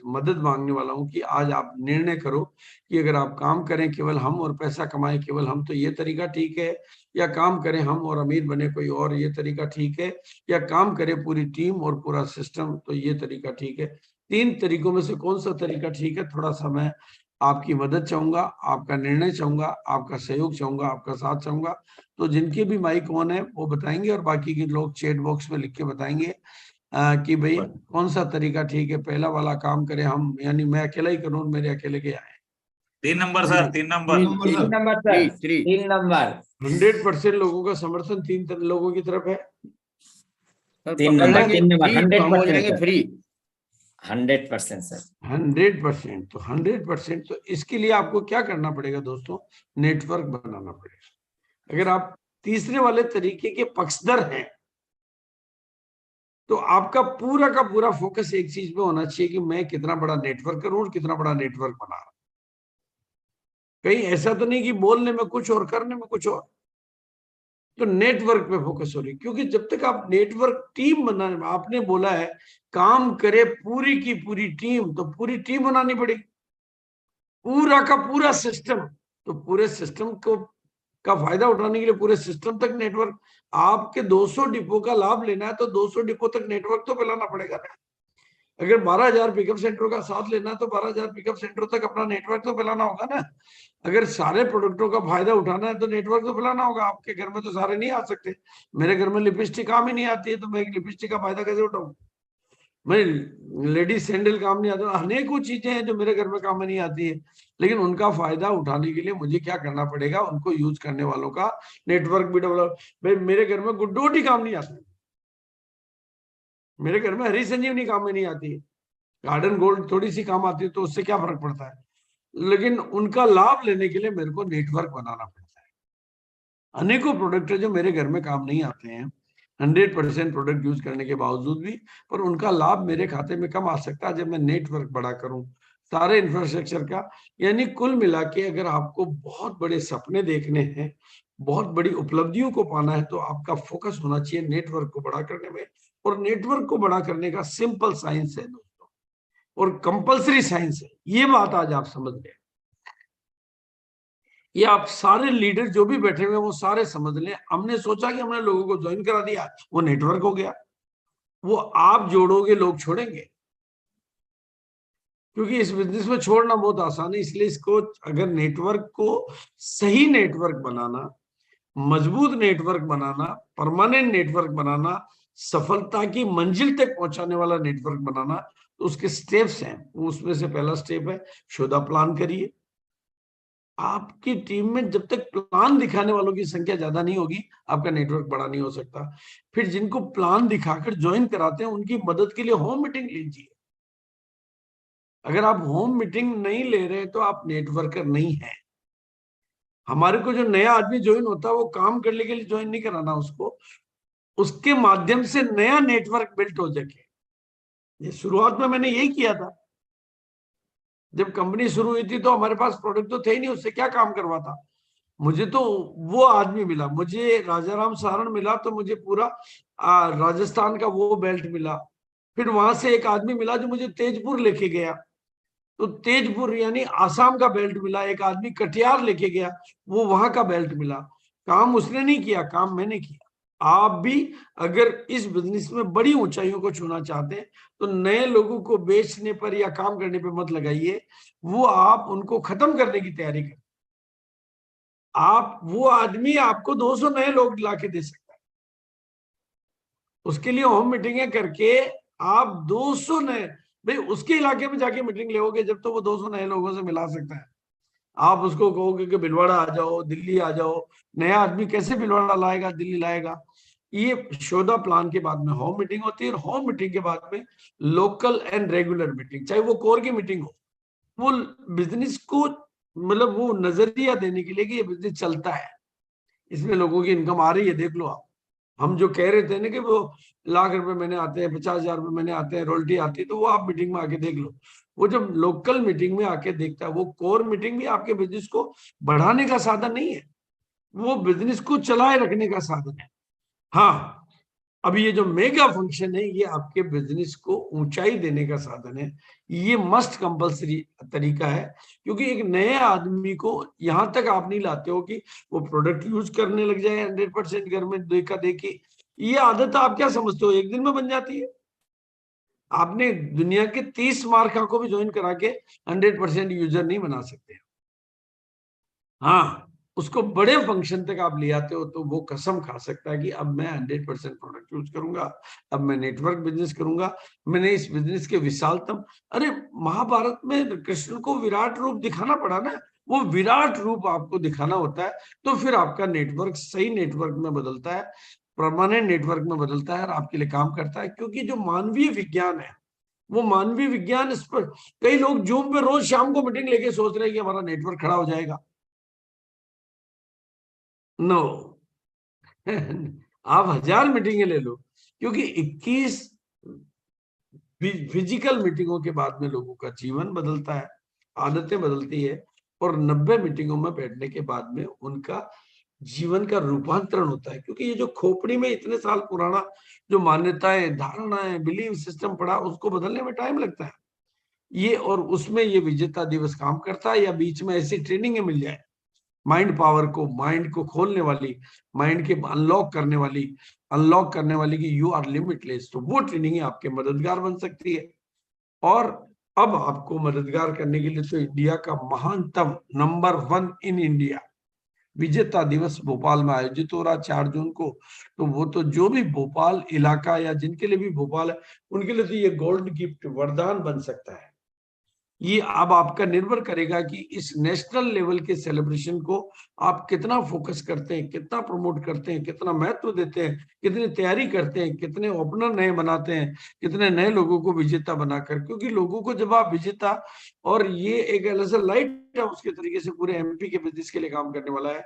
मदद मांगने वाला हूँ कि आज आप निर्णय करो कि अगर आप काम करें केवल हम और पैसा कमाएं केवल हम, तो ये तरीका ठीक है, या काम करें हम और अमीर बने कोई और, ये तरीका ठीक है, या काम करे पूरी टीम और पूरा सिस्टम, तो ये तरीका ठीक है। 3 तरीकों में से कौन सा तरीका ठीक है? थोड़ा सा मैं आपकी मदद चाहूंगा, आपका निर्णय चाहूंगा, आपका सहयोग चाहूंगा, आपका साथ चाहूंगा। तो जिनके भी माइक ऑन है वो बताएंगे, और बाकी के लोग चैट बॉक्स में लिख के बताएंगे कि भाई कौन सा तरीका ठीक है। पहला वाला काम करें हम, यानी मैं अकेला ही करूं, मेरे अकेले के आए, 3 number sir, 3 number. 3 number sir, 3 number. 100% लोगों का समर्थन 3 लोगों की तरफ है। 3 नंबर 100% फ्री। 100% सर। 100%, तो 100%, तो इसके लिए आपको क्या करना पड़ेगा दोस्तों? नेटवर्क बनाना पड़ेगा। अगर आप तीसरे वाले तरीके के पक्षधर हैं तो आपका पूरा का पूरा फोकस एक चीज पे होना चाहिए कि मैं कितना बड़ा नेटवर्क करूं और कितना बड़ा नेटवर्क बना रहा हूं। कहीं ऐसा तो नहीं कि बोलने में कुछ और करने में कुछ और। तो नेटवर्क पे फोकस हो रही, क्योंकि जब तक आप नेटवर्क टीम बना, आपने बोला है काम करे पूरी की पूरी टीम, तो पूरी टीम बनानी पड़ेगी, पूरा का पूरा सिस्टम। तो पूरे सिस्टम को का फायदा उठाने के लिए पूरे सिस्टम तक नेटवर्क, आपके 200 डिपो का लाभ लेना है तो 200 डिपो तक नेटवर्क तो फैलाना पड़ेगा ना। अगर 12,000 पिकअप सेंटरों का साथ लेना है तो 12,000 पिकअप सेंटरों तक अपना नेटवर्क तो फैलाना होगा ना। अगर सारे प्रोडक्टों का फायदा उठाना है तो नेटवर्क तो फैलाना होगा। आपके घर में तो सारे नहीं आ सकते। मेरे घर में लिपस्टिक काम ही नहीं आती है, तो मैं लिपस्टिक का फायदा कैसे उठाऊं? मैं लेडीज सैंडल काम नहीं आता, अनेकों चीजें हैं जो मेरे घर में काम में नहीं आती है, लेकिन उनका फायदा उठाने के लिए मुझे क्या करना पड़ेगा? उनको यूज करने वालों का नेटवर्क भी डेवलप। भाई मेरे घर में गुड्डोटी काम नहीं आता, मेरे घर में हरी संजीवनी काम में नहीं आती है, गार्डन गोल्ड थोड़ी सी काम आती है, तो उससे क्या फर्क पड़ता है? लेकिन उनका लाभ लेने के लिए मेरे को नेटवर्क बनाना पड़ता है। अनेकों प्रोडक्ट है जो मेरे घर में काम नहीं आते हैं, 100% प्रोडक्ट यूज करने के बावजूद भी, पर उनका लाभ मेरे खाते में कम आ सकता है जब मैं नेटवर्क बड़ा करूं सारे इंफ्रास्ट्रक्चर का। यानी कुल मिला के अगर आपको बहुत बड़े सपने देखने हैं, बहुत बड़ी उपलब्धियों को पाना है, तो आपका फोकस होना चाहिए नेटवर्क को बड़ा करने में। और नेटवर्क को बड़ा करने का सिंपल साइंस है दोस्तों, और कंपलसरी साइंस है। ये बात आज आप समझ गए, ये आप सारे लीडर जो भी बैठे हुए वो सारे समझ लें। हमने सोचा कि हमने लोगों को ज्वाइन करा दिया, वो नेटवर्क हो गया। वो आप जोड़ोगे, लोग छोड़ेंगे, क्योंकि इस बिजनेस में छोड़ना बहुत आसान है। इसलिए इसको, अगर नेटवर्क को सही नेटवर्क बनाना, मजबूत नेटवर्क बनाना, परमानेंट नेटवर्क बनाना, सफलता की मंजिल तक पहुंचाने वाला नेटवर्क बनाना, तो उसके स्टेप्स हैं। उसमें से पहला स्टेप है शोधा प्लान करिए। आपकी टीम में जब तक प्लान दिखाने वालों की संख्या ज्यादा नहीं होगी, आपका नेटवर्क बड़ा नहीं हो सकता। फिर जिनको प्लान दिखाकर ज्वाइन कराते हैं उनकी मदद के लिए होम मीटिंग लीजिए। अगर आप होम मीटिंग नहीं ले रहे तो आप नेटवर्कर नहीं है। हमारे को जो नया आदमी ज्वाइन होता है वो काम करने के लिए ज्वाइन नहीं कराना उसको, उसके माध्यम से नया नेटवर्क बिल्ट हो सके। ये शुरुआत में मैंने यही किया था। जब कंपनी शुरू हुई थी तो हमारे पास प्रोडक्ट तो थे ही नहीं, उससे क्या काम करवाता? मुझे तो वो आदमी मिला, मुझे राजाराम सारण मिला, तो मुझे पूरा राजस्थान का वो बेल्ट मिला। फिर वहां से एक आदमी मिला जो मुझे तेजपुर लेके गया, तो तेजपुर यानी आसाम का बेल्ट मिला। एक आदमी कटिहार लेके गया, वो वहां का बेल्ट मिला। काम उसने नहीं किया, काम मैंने किया। आप भी अगर इस बिजनेस में बड़ी ऊंचाइयों को छूना चाहते हैं तो नए लोगों को बेचने पर या काम करने पर मत लगाइए, वो आप उनको खत्म करने की तैयारी करें। आप, वो आदमी आपको 200 नए लोग ला के दे सकता है। उसके लिए होम मीटिंगें करके आप 200 नए, भाई उसके इलाके में जाके मीटिंग लेोगे जब तो वो 200 नए लोगों से मिला सकता है। आप उसको कहोगे कि भिलवाड़ा आ जाओ, दिल्ली आ जाओ, नया आदमी कैसे भिलवाड़ा लाएगा, दिल्ली लाएगा? ये शोधा प्लान के बाद में होम मीटिंग होती है, और होम मीटिंग के बाद में लोकल एंड रेगुलर मीटिंग, चाहे वो कोर की मीटिंग हो, वो बिजनेस को मतलब वो नजरिया देने के लिए कि ये बिजनेस चलता है, इसमें लोगों की इनकम आ रही है, देख लो आप। हम जो कह रहे थे ना कि वो लाख रुपए महीने आते हैं, 50,000 रुपए महीने आते हैं, रॉयल्टी आती है, तो वो आप मीटिंग में आके देख लो। वो जब लोकल मीटिंग में आके देखता है, वो कोर मीटिंग भी आपके बिजनेस को बढ़ाने का साधन नहीं है, वो बिजनेस को चलाए रखने का साधन है। हाँ, अब ये जो मेगा फंक्शन है ये आपके बिजनेस को ऊंचाई देने का साधन है। ये मस्ट कंपलसरी तरीका है, क्योंकि एक नए आदमी को यहां तक आप नहीं लाते हो कि वो प्रोडक्ट यूज करने लग जाए 100% घर में देखा देखी। ये आदत आप क्या समझते हो एक दिन में बन जाती है? आपने दुनिया के 30 मार्का को भी ज्वाइन करा के 100% यूजर नहीं बना सकते। हाँ, उसको बड़े फंक्शन तक आप ले आते हो तो वो कसम खा सकता है कि अब मैं 100% प्रोडक्ट यूज करूंगा, अब मैं नेटवर्क बिजनेस करूंगा, मैंने इस बिजनेस के विशालतम। अरे महाभारत में कृष्ण को विराट रूप दिखाना पड़ा ना, वो विराट रूप आपको दिखाना होता है, तो फिर आपका नेटवर्क सही नेटवर्क में बदलता है, परमानेंट नेटवर्क में बदलता है और आपके लिए काम करता है। क्योंकि जो मानवीय विज्ञान है, वो मानवीय विज्ञान इस पर, कई लोग जूम पे रोज शाम को मीटिंग लेके सोच रहे हैं कि हमारा नेटवर्क खड़ा हो जाएगा। नो आप 1000 मीटिंगें ले लो, क्योंकि 21 फिजिकल मीटिंगों के बाद में लोगों का जीवन बदलता है, आदतें बदलती है, और 90 मीटिंगों में बैठने के बाद में उनका जीवन का रूपांतरण होता है। क्योंकि ये जो खोपड़ी में इतने साल पुराना जो मान्यताएं, धारणाएं, बिलीव सिस्टम पड़ा, उसको बदलने में टाइम लगता है। ये और उसमें ये विजेता दिवस काम करता है, या बीच में ऐसी ट्रेनिंग मिल जाए माइंड पावर को, माइंड को खोलने वाली, माइंड के अनलॉक करने वाली कि यू आर लिमिटलेस, तो वो ट्रेनिंग आपके मददगार बन सकती है। और अब आपको मददगार करने के लिए तो इंडिया का महानतम नंबर 1 इन इंडिया विजेता दिवस भोपाल में आयोजित हो रहा 4 जून को। तो वो तो जो भी भोपाल इलाका या जिनके लिए भी भोपाल है, उनके लिए तो ये गोल्ड गिफ्ट वरदान बन सकता है। ये अब आपका निर्भर करेगा कि इस नेशनल लेवल के सेलिब्रेशन को आप कितना फोकस करते हैं, कितना प्रमोट करते हैं, कितना महत्व देते हैं, कितनी तैयारी करते हैं, कितने ओपनर नए बनाते हैं, कितने नए लोगों को विजेता बनाकर। क्योंकि लोगों को जब आप विजेता, और ये एक ऐसा लाइट हाउस के तरीके से पूरे एमपी के बिजनेस के लिए काम करने वाला है।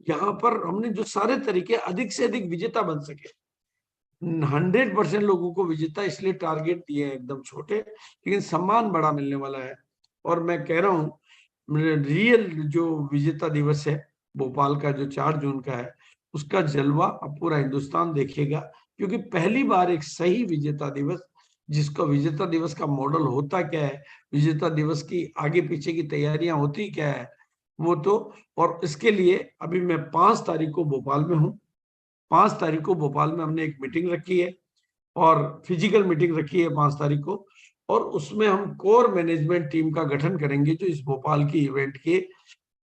यहाँ पर हमने जो सारे तरीके अधिक से अधिक विजेता बन सके, 100% लोगों को विजेता इसलिए टारगेट दिए हैं एकदम छोटे, लेकिन सम्मान बड़ा मिलने वाला है। और मैं कह रहा हूँ रियल जो विजेता दिवस है भोपाल का, जो 4 जून का है, उसका जलवा अब पूरा हिंदुस्तान देखेगा। क्योंकि पहली बार एक सही विजेता दिवस, जिसका विजेता दिवस का मॉडल होता क्या है, विजेता दिवस की आगे पीछे की तैयारियां होती क्या है, वो तो। और इसके लिए अभी मैं 5 तारीख को भोपाल में हूँ। 5 तारीख को भोपाल में हमने एक मीटिंग रखी है, और फिजिकल मीटिंग रखी है 5 तारीख को। और उसमें हम कोर मैनेजमेंट टीम का गठन करेंगे, जो इस भोपाल की इवेंट के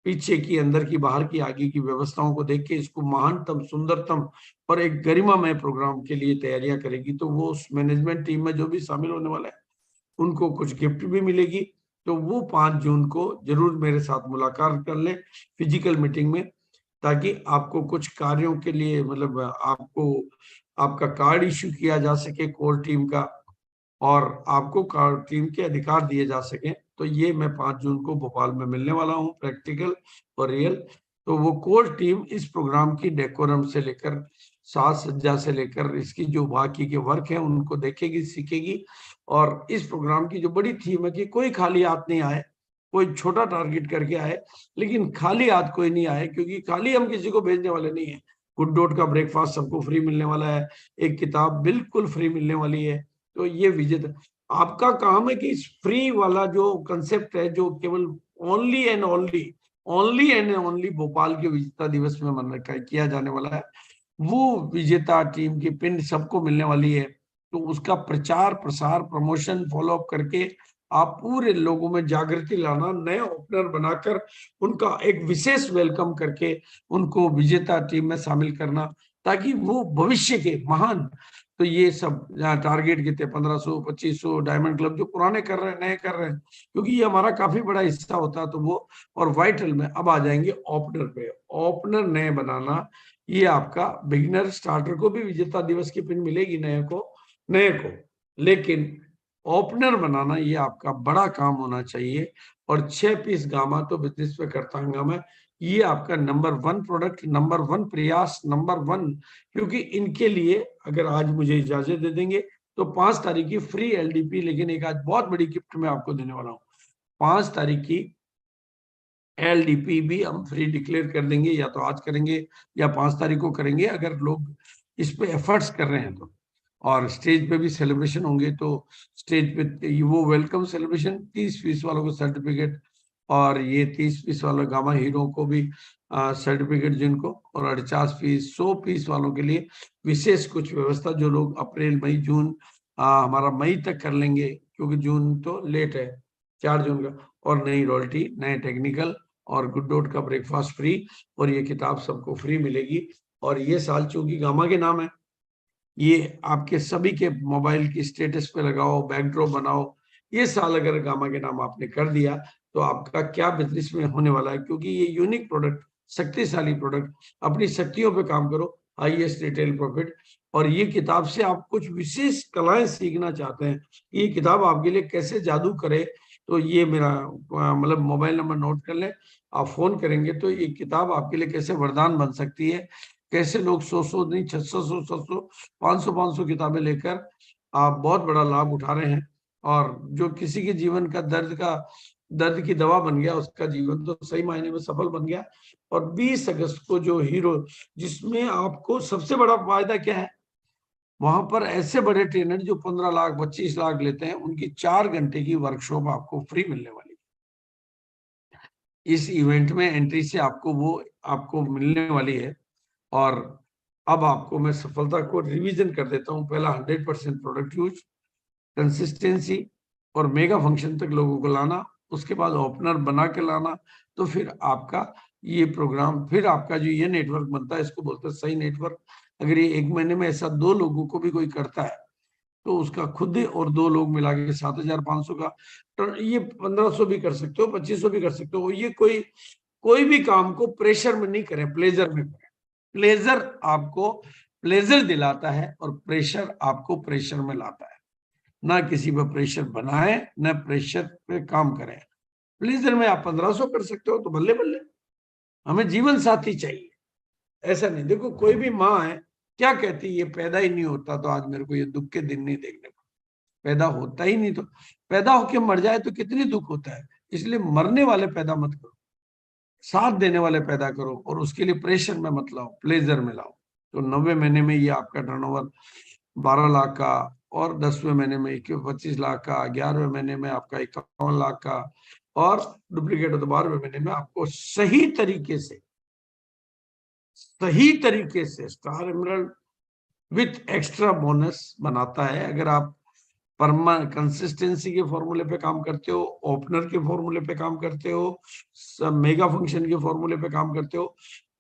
पीछे की, अंदर की, बाहर की, आगे की व्यवस्थाओं को देख के इसको महानतम, सुंदरतम और एक गरिमामय प्रोग्राम के लिए तैयारियां करेगी। तो वो उस मैनेजमेंट टीम में जो भी शामिल होने वाला है, उनको कुछ गिफ्ट भी मिलेगी। तो वो 5 जून को जरूर मेरे साथ मुलाकात कर लें फिजिकल मीटिंग में, ताकि आपको कुछ कार्यों के लिए, मतलब आपको आपका कार्ड इश्यू किया जा सके कोर टीम का, और आपको कार्ड टीम के अधिकार दिए जा सके। तो ये मैं 5 जून को भोपाल में मिलने वाला हूँ, प्रैक्टिकल और रियल। तो वो कोर टीम इस प्रोग्राम की डेकोरम से लेकर, साज सज्जा से लेकर, इसकी जो बाकी के वर्क है उनको देखेगी, सीखेगी। और इस प्रोग्राम की जो बड़ी थीम है कि कोई खाली हाथ नहीं आए, कोई छोटा टारगेट करके आए, लेकिन खाली हाथ कोई नहीं आए, क्योंकि खाली हम किसी को भेजने वाले नहीं है। गुड डॉट का ब्रेकफास्ट सबको फ्री मिलने वाला है, एक किताब बिल्कुल फ्री मिलने वाली है। तो ये विजेता, आपका काम है कि इस फ्री वाला जो कंसेप्ट है, जो केवल ओनली एंड ओनली भोपाल के विजेता दिवस में मन रखा किया जाने वाला है, वो विजेता टीम की पिन सबको मिलने वाली है। तो उसका प्रचार, प्रसार, प्रमोशन, फॉलोअप करके आप पूरे लोगों में जागृति लाना, नए ओपनर बनाकर उनका एक विशेष वेलकम करके उनको विजेता टीम में शामिल करना, ताकि वो भविष्य के महान, तो ये सब टारगेट कितने, 1500, 2500 डायमंड क्लब जो पुराने कर रहे हैं, नए कर रहे हैं, क्योंकि ये हमारा काफी बड़ा हिस्सा होता है। तो वो, और वाइटल में अब आ जाएंगे ओपनर पे, ओपनर नए बनाना। ये आपका बिगिनर स्टार्टर को भी विजेता दिवस की पिन मिलेगी, नए को, लेकिन ओपनर बनाना ये आपका बड़ा काम होना चाहिए। और 6 पीस गामा तो बिजनेस पे करता हंगामा है, ये आपका नंबर 1 प्रोडक्ट, नंबर 1 प्रयास, नंबर 1। क्योंकि इनके लिए अगर आज मुझे इजाजत दे देंगे तो 5 तारीख की फ्री एलडीपी, लेकिन एक आज बहुत बड़ी गिफ्ट मैं आपको देने वाला हूँ। 5 तारीख की एलडीपी भी हम फ्री डिक्लेयर कर देंगे, या तो आज करेंगे या 5 तारीख को करेंगे, अगर लोग इस पे एफर्ट्स कर रहे हैं तो। और स्टेज पे भी सेलिब्रेशन होंगे, तो स्टेज पे वो वेलकम सेलिब्रेशन, 30 पीस वालों को सर्टिफिकेट, और ये 30 पीस वाले गामा हीरो को भी सर्टिफिकेट जिनको, और 49 पीस, 100 पीस वालों के लिए विशेष कुछ व्यवस्था, जो लोग अप्रैल, मई, जून, हमारा मई तक कर लेंगे, क्योंकि जून तो लेट है, 4 जून का। और नई रॉयल्टी, नए टेक्निकल और गुड डॉट का ब्रेकफास्ट फ्री, और ये किताब सबको फ्री मिलेगी। और ये साल चूंकि गामा के नाम है, ये आपके सभी के मोबाइल की स्टेटस पे लगाओ, बैकड्रॉप बनाओ। ये साल अगर गामा के नाम आपने कर दिया तो आपका क्या बिजनेस में होने वाला है, क्योंकि ये यूनिक प्रोडक्ट, शक्तिशाली प्रोडक्ट, अपनी शक्तियों पे काम करो, हाईएस्ट रिटेल प्रॉफिट। और ये किताब से आप कुछ विशेष कलाएं सीखना चाहते हैं, ये किताब आपके लिए कैसे जादू करे, तो ये मेरा मतलब मोबाइल नंबर नोट कर लें, आप फोन करेंगे तो ये किताब आपके लिए कैसे वरदान बन सकती है। कैसे लोग 100 नहीं 600 700 500 किताबें लेकर आप बहुत बड़ा लाभ उठा रहे हैं, और जो किसी के जीवन का दर्द की दवा बन गया, उसका जीवन तो सही मायने में सफल बन गया। और 20 अगस्त को जो हीरो, जिसमें आपको सबसे बड़ा फायदा क्या है, वहां पर ऐसे बड़े ट्रेनर जो 15 लाख 25 लाख लेते हैं, उनकी 4 घंटे की वर्कशॉप आपको फ्री मिलने वाली है। इस इवेंट में एंट्री से आपको वो आपको मिलने वाली है। और अब आपको मैं सफलता को रिवीजन कर देता हूं। पहला 100% प्रोडक्ट यूज, कंसिस्टेंसी और मेगा फंक्शन तक लोगों को लाना, उसके बाद ओपनर बना के लाना, तो फिर आपका ये प्रोग्राम, फिर आपका जो ये नेटवर्क बनता है, इसको बोलते हैं सही नेटवर्क। अगर ये 1 महीने में ऐसा 2 लोगों को भी कोई करता है तो उसका खुद और 2 लोग मिला के 7,500 का, तो ये 1,500 भी कर सकते हो, 2,500 भी कर सकते हो। ये कोई भी काम को प्रेशर में नहीं करें, प्लेजर में करें। प्लेजर आपको प्लेजर दिलाता है और प्रेशर आपको प्रेशर में लाता है। ना किसी पर प्रेशर बनाए, ना प्रेशर पे काम करें। प्लेजर में आप 1,500 कर सकते हो तो बल्ले बल्ले। हमें जीवन साथी चाहिए, ऐसा नहीं। देखो कोई भी माँ है, क्या कहती है, ये पैदा ही नहीं होता तो आज मेरे को ये दुख के दिन नहीं देखने को। पैदा होता ही नहीं तो पैदा होके मर जाए तो कितनी दुख होता है। इसलिए मरने वाले पैदा मत करो, साथ देने वाले पैदा करो, और उसके लिए प्रेशर में मत लाओ, प्लेजर में लाओ। तो 90 महीने में ये आपका टर्नओवर 12 लाख का, और 10वें महीने में 25 लाख का, 11वें महीने में आपका 51 लाख का, और डुप्लीकेट हो तो 12वें महीने में आपको सही तरीके से star emerald with extra bonus बनाता है। अगर आप कंसिस्टेंसी के फॉर्मूले पे काम करते हो, ओपनर के फॉर्मूले पे काम करते हो, मेगा फंक्शन के फॉर्मूले पे काम करते हो,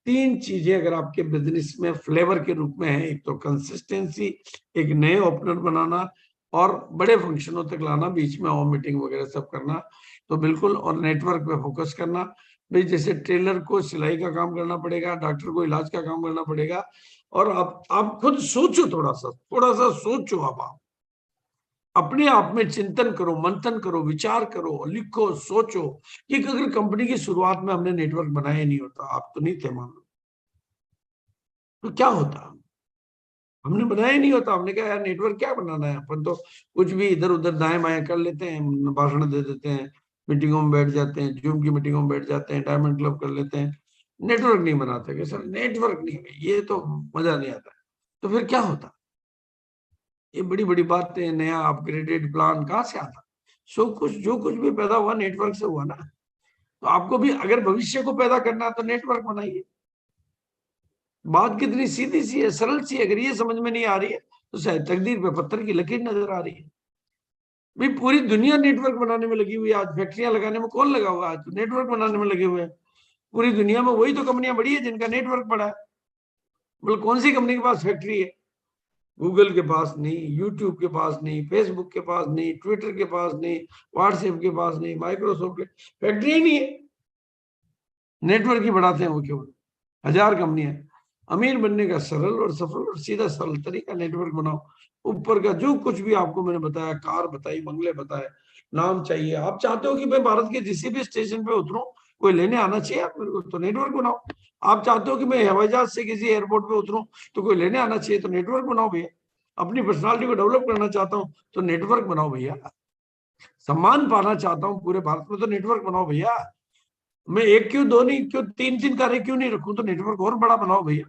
3 चीजें अगर आपके बिजनेस में फ्लेवर के रूप में है, एक तो कंसिस्टेंसी, एक नए ओपनर बनाना, और बड़े फंक्शनों तक लाना, बीच में होम मीटिंग वगैरह सब करना, तो बिल्कुल। और नेटवर्क पे फोकस करना भाई, जैसे टेलर को सिलाई का काम करना पड़ेगा, डॉक्टर को इलाज का काम करना पड़ेगा। और आप खुद सोचो, थोड़ा सा सोचो, आप अपने आप में चिंतन करो, मंथन करो, विचार करो, लिखो, सोचो कि अगर कंपनी की शुरुआत में हमने नेटवर्क बनाया नहीं होता, आप तो नहीं थे मान लो, तो क्या होता। हमने बनाया ही नहीं होता, हमने कहा यार नेटवर्क क्या बनाना है, अपन तो कुछ भी इधर उधर दाएं बाएं कर लेते हैं, भाषण दे देते हैं, मीटिंगों में बैठ जाते हैं, जूम की मीटिंगों में बैठ जाते हैं, डायमंड क्लब कर लेते हैं, नेटवर्क नहीं बनाते। कि सर नेटवर्क नहीं है, ये तो मजा नहीं आता। तो फिर क्या होता, ये बड़ी बड़ी बातें, नया अपग्रेडेड प्लान कहाँ से आता। जो कुछ भी पैदा हुआ नेटवर्क से हुआ ना। तो आपको भी अगर भविष्य को पैदा करना है तो नेटवर्क बनाइए। बात कितनी सीधी सी है, सरल सी है। अगर ये समझ में नहीं आ रही है तो शायद तकदीर पे पत्थर की लकीर नजर आ रही है। भाई पूरी दुनिया नेटवर्क बनाने में लगी हुई है, आज फैक्ट्रियां लगाने में कौन लगा हुआ है, आज तो नेटवर्क बनाने में लगे हुए हैं। पूरी दुनिया में वही तो कंपनियां बड़ी है जिनका नेटवर्क बड़ा है। मतलब कौन सी कंपनी के पास फैक्ट्री है, गूगल के पास नहीं, यूट्यूब के पास नहीं, फेसबुक के पास नहीं, ट्विटर के पास नहीं, व्हाट्सएप के पास नहीं, माइक्रोसॉफ्ट के फैक्ट्री ही नहीं है। नेटवर्क ही बढ़ाते हैं वो केवल, 1000 कंपनियां। अमीर बनने का सरल और सफल और सीधा सरल तरीका, नेटवर्क बनाओ। ऊपर का जो कुछ भी आपको मैंने बताया, कार बताई, बंगले बताए, नाम चाहिए, आप चाहते हो कि मैं भारत के किसी भी स्टेशन पे उतरूं, कोई लेने आना चाहिए आप मेरे को, तो नेटवर्क बनाओ। आप चाहते हो कि मैं हवाई जहाज से किसी एयरपोर्ट पे उतरूं तो कोई लेने आना चाहिए, तो नेटवर्क बनाओ भैया। अपनी पर्सनालिटी को डेवलप करना चाहता हूँ तो नेटवर्क बनाओ भैया। सम्मान पाना चाहता हूँ पूरे भारत में तो नेटवर्क बनाओ भैया। मैं एक क्यों, दो नहीं क्यों, 3 कारें क्यों नहीं रखूं, तो नेटवर्क और बड़ा बनाओ भैया।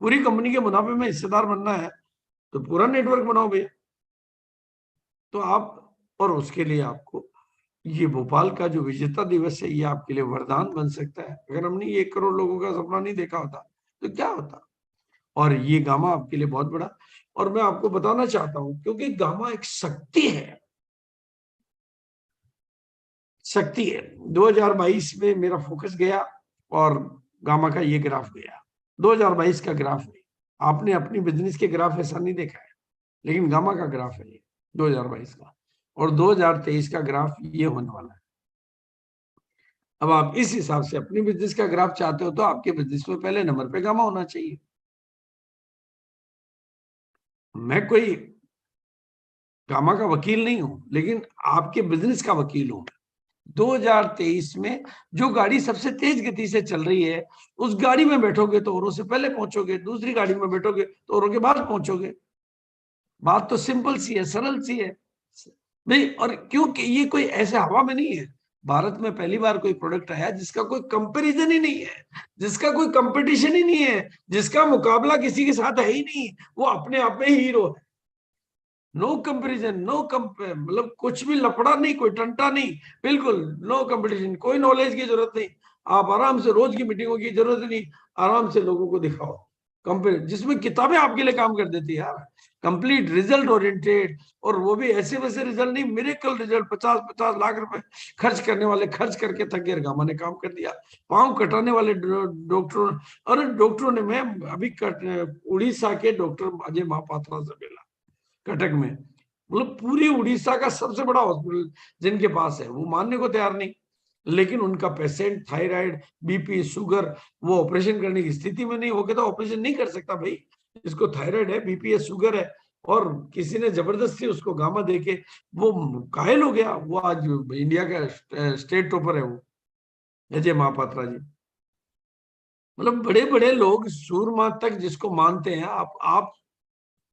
पूरी कंपनी के मुनाफे में हिस्सेदार बनना है तो पूरा नेटवर्क बनाओ भैया। तो आप, और उसके लिए आपको ये भोपाल का जो विजेता दिवस है, ये आपके लिए वरदान बन सकता है। अगर हमने 1 करोड़ लोगों का सपना नहीं देखा होता तो क्या होता। और ये गामा आपके लिए बहुत बड़ा, और मैं आपको बताना चाहता हूं क्योंकि गामा एक शक्ति है, शक्ति है। 2022 में मेरा फोकस गया और गामा का ये ग्राफ गया। 2022 का ग्राफ है, आपने अपनी बिजनेस के ग्राफ ऐसा नहीं देखा है, लेकिन गामा का ग्राफ है ये 2022 का, और 2023 का ग्राफ ये होने वाला है। अब आप इस हिसाब से अपनी बिजनेस का ग्राफ चाहते हो तो आपके बिजनेस में पहले नंबर पे गामा होना चाहिए। मैं कोई गामा का वकील नहीं हूं, लेकिन आपके बिजनेस का वकील हूं। 2023 में जो गाड़ी सबसे तेज गति से चल रही है, उस गाड़ी में बैठोगे तो औरों से पहले पहुंचोगे, दूसरी गाड़ी में बैठोगे तो औरों के बाद पहुंचोगे। बात तो सिंपल सी है, सरल सी है नहीं। और क्योंकि ये कोई ऐसे हवा में नहीं है, भारत में पहली बार कोई प्रोडक्ट आया जिसका कोई कंपैरिजन ही नहीं है, जिसका कोई कंपटीशन ही नहीं है, जिसका मुकाबला किसी के साथ है ही नहीं, वो अपने आप में हीरो है। नो कंपैरिजन, मतलब कुछ भी लफड़ा नहीं, कोई टंटा नहीं, बिल्कुल नो कंपटीशन, कोई नॉलेज की जरूरत नहीं। आप आराम से, रोज की मीटिंगों की जरूरत नहीं, आराम से लोगों को दिखाओ कंपेयर, जिसमें किताबें आपके लिए काम कर देती है यार, कंप्लीट रिजल्ट ओरिएंटेड। और वो भी ऐसे वैसे रिजल्ट नहीं, मिरेकल रिजल्ट। 50-50 लाख रुपए खर्च करने वाले खर्च करके थक गए, गामा ने काम कर दिया। पांव कटाने वाले डॉक्टरों, अरे डॉक्टरों ने, मैं अभी उड़ीसा के डॉक्टर अजय महापात्रा से मिला कटक में, मतलब पूरी उड़ीसा का सबसे बड़ा हॉस्पिटल जिनके पास है, वो मानने को तैयार नहीं। लेकिन उनका पेशेंट थायराइड, बीपी, शुगर, वो ऑपरेशन करने की स्थिति में नहीं, हो गया तो ऑपरेशन नहीं कर सकता भाई, इसको थायराइड है, बीपी है, शुगर है, और किसी ने जबरदस्ती उसको गामा देके वो घायल हो गया। वो आज इंडिया का स्टेट टॉपर है वो अजय महापात्रा जी। मतलब बड़े बड़े लोग, सूरमा तक जिसको मानते हैं, आप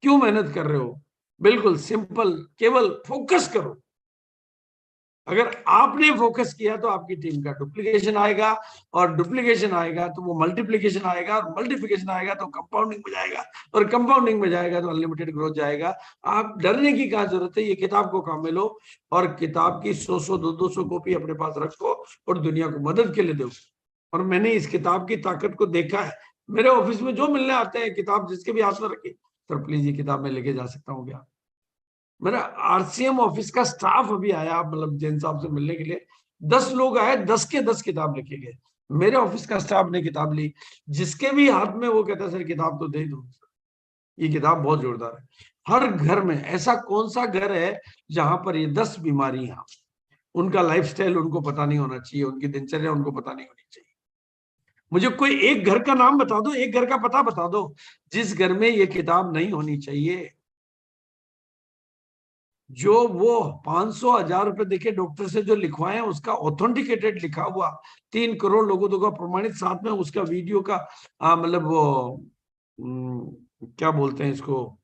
क्यों मेहनत कर रहे हो? बिल्कुल सिंपल, केवल फोकस करो। अगर आपने फोकस किया तो आपकी टीम का डुप्लीकेशन आएगा, और डुप्लीकेशन आएगा तो वो मल्टीप्लीकेशन आएगा, और मल्टीप्लीकेशन आएगा तो कंपाउंडिंग में जाएगा, और कंपाउंडिंग में जाएगा तो अनलिमिटेड ग्रोथ जाएगा। आप डरने की क्या जरूरत है? ये किताब को काम में लो, और किताब की 100-100, 200-200 कॉपी अपने पास रखो, और दुनिया को मदद के लिए दो। और मैंने इस किताब की ताकत को देखा है। मेरे ऑफिस में जो मिलने आते हैं, किताब जिसके भी हाथ में रखी, सर प्लीज ये किताब मैं लेके जा सकता हूँ क्या? मेरा आरसीएम ऑफिस का स्टाफ अभी आया, मतलब जैन साहब से मिलने के लिए, 10 लोग आए, 10 के 10 किताब लेके गए। मेरे ऑफिस का स्टाफ ने किताब ली, जिसके भी हाथ में, वो कहता सर किताब तो दे दो, ये किताब बहुत जोरदार है। हर घर में ऐसा कौन सा घर है जहां पर ये 10 बीमारियां, उनका लाइफस्टाइल उनको पता नहीं होना चाहिए, उनकी दिनचर्या उनको पता नहीं होनी चाहिए। मुझे कोई एक घर का नाम बता दो, एक घर का पता बता दो जिस घर में ये किताब नहीं होनी चाहिए। जो वो 500-1000 रुपए देके डॉक्टर से जो लिखवाए, उसका ऑथेंटिकेटेड लिखा हुआ 3 करोड़ लोगों का प्रमाणित, साथ में उसका वीडियो का मतलब वो क्या बोलते हैं इसको,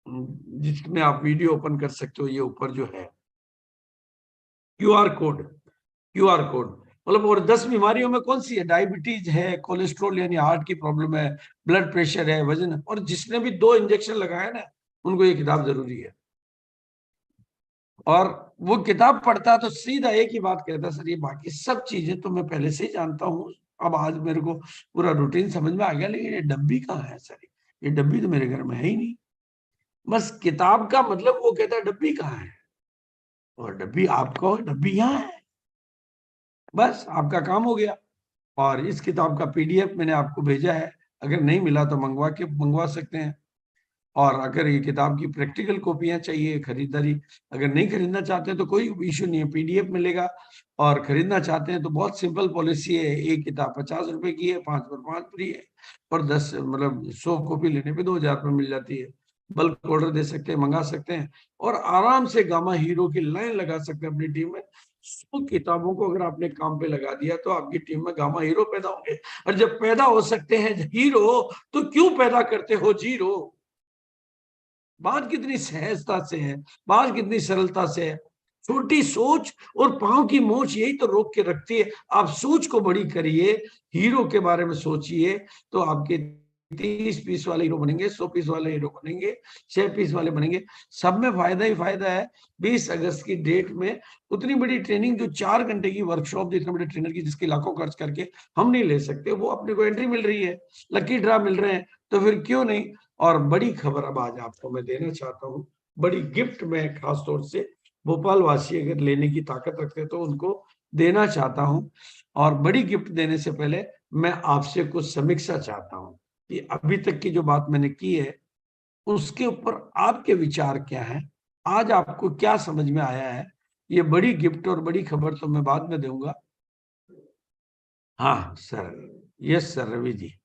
जिसमें आप वीडियो ओपन कर सकते हो, ये ऊपर जो है क्यूआर कोड, क्यूआर कोड। मतलब और 10 बीमारियों में कौन सी है? डायबिटीज है, कोलेस्ट्रॉल यानी हार्ट की प्रॉब्लम है, ब्लड प्रेशर है, वजन है, और जिसने भी 2 इंजेक्शन लगाए ना, उनको ये किताब जरूरी है। और वो किताब पढ़ता तो सीधा एक ही बात कहता, सर ये बाकी सब चीजें तो मैं पहले से ही जानता हूँ, अब आज मेरे को पूरा रूटीन समझ में आ गया, लेकिन ये डब्बी कहाँ है सर? ये डब्बी तो मेरे घर में है ही नहीं। बस किताब का मतलब, वो कहता है डब्बी कहाँ है, और डब्बी आपको, डब्बी यहाँ है, बस आपका काम हो गया। और इस किताब का पीडीएफ मैंने आपको भेजा है, अगर नहीं मिला तो मंगवा सकते हैं। और अगर ये किताब की प्रैक्टिकल कॉपियां चाहिए, खरीदारी, अगर नहीं खरीदना चाहते हैं तो कोई इश्यू नहीं है, पीडीएफ मिलेगा। और खरीदना चाहते हैं तो बहुत सिंपल पॉलिसी है, एक किताब 50 रुपए की है, 5 पर 5 फ्री है, और 10 मतलब 100 कॉपी लेने पे 2000 रुपये मिल जाती है। बल्क ऑर्डर दे सकते हैं, मंगा सकते हैं, और आराम से गामा हीरो की लाइन लगा सकते हैं अपनी टीम में। 100 किताबों को अगर आपने काम पे लगा दिया तो आपकी टीम में गामा हीरो पैदा होंगे। और जब पैदा हो सकते हैं हीरो, तो क्यों पैदा करते हो जीरो? बात कितनी सहजता से है, बात कितनी सरलता से है। छोटी सोच और पांव की मोच यही तो रोक के रखती है। आप सोच को बड़ी करिए, हीरो के बारे में सोचिए, तो आपके 30 पीस वाले हीरो बनेंगे, 100 पीस वाले हीरो बनेंगे, 6 पीस वाले बनेंगे, सब में फायदा ही फायदा है। 20 अगस्त की डेट में उतनी बड़ी ट्रेनिंग, जो 4 घंटे की वर्कशॉप, इतने बड़े ट्रेनर की, जिसके लाखों खर्च करके हम नहीं ले सकते, वो अपने को एंट्री मिल रही है, लकी ड्रा मिल रहे हैं, तो फिर क्यों नहीं। और बड़ी खबर अब आज आपको मैं देना चाहता हूँ, बड़ी गिफ्ट में खास तौर से भोपाल वासी अगर लेने की ताकत रखते तो उनको देना चाहता हूं। और बड़ी गिफ्ट देने से पहले मैं आपसे कुछ समीक्षा चाहता हूं कि अभी तक की जो बात मैंने की है उसके ऊपर आपके विचार क्या हैं, आज आपको क्या समझ में आया है। ये बड़ी गिफ्ट और बड़ी खबर तो मैं बाद में दूंगा। हाँ sir, yes sir, Ravi ji.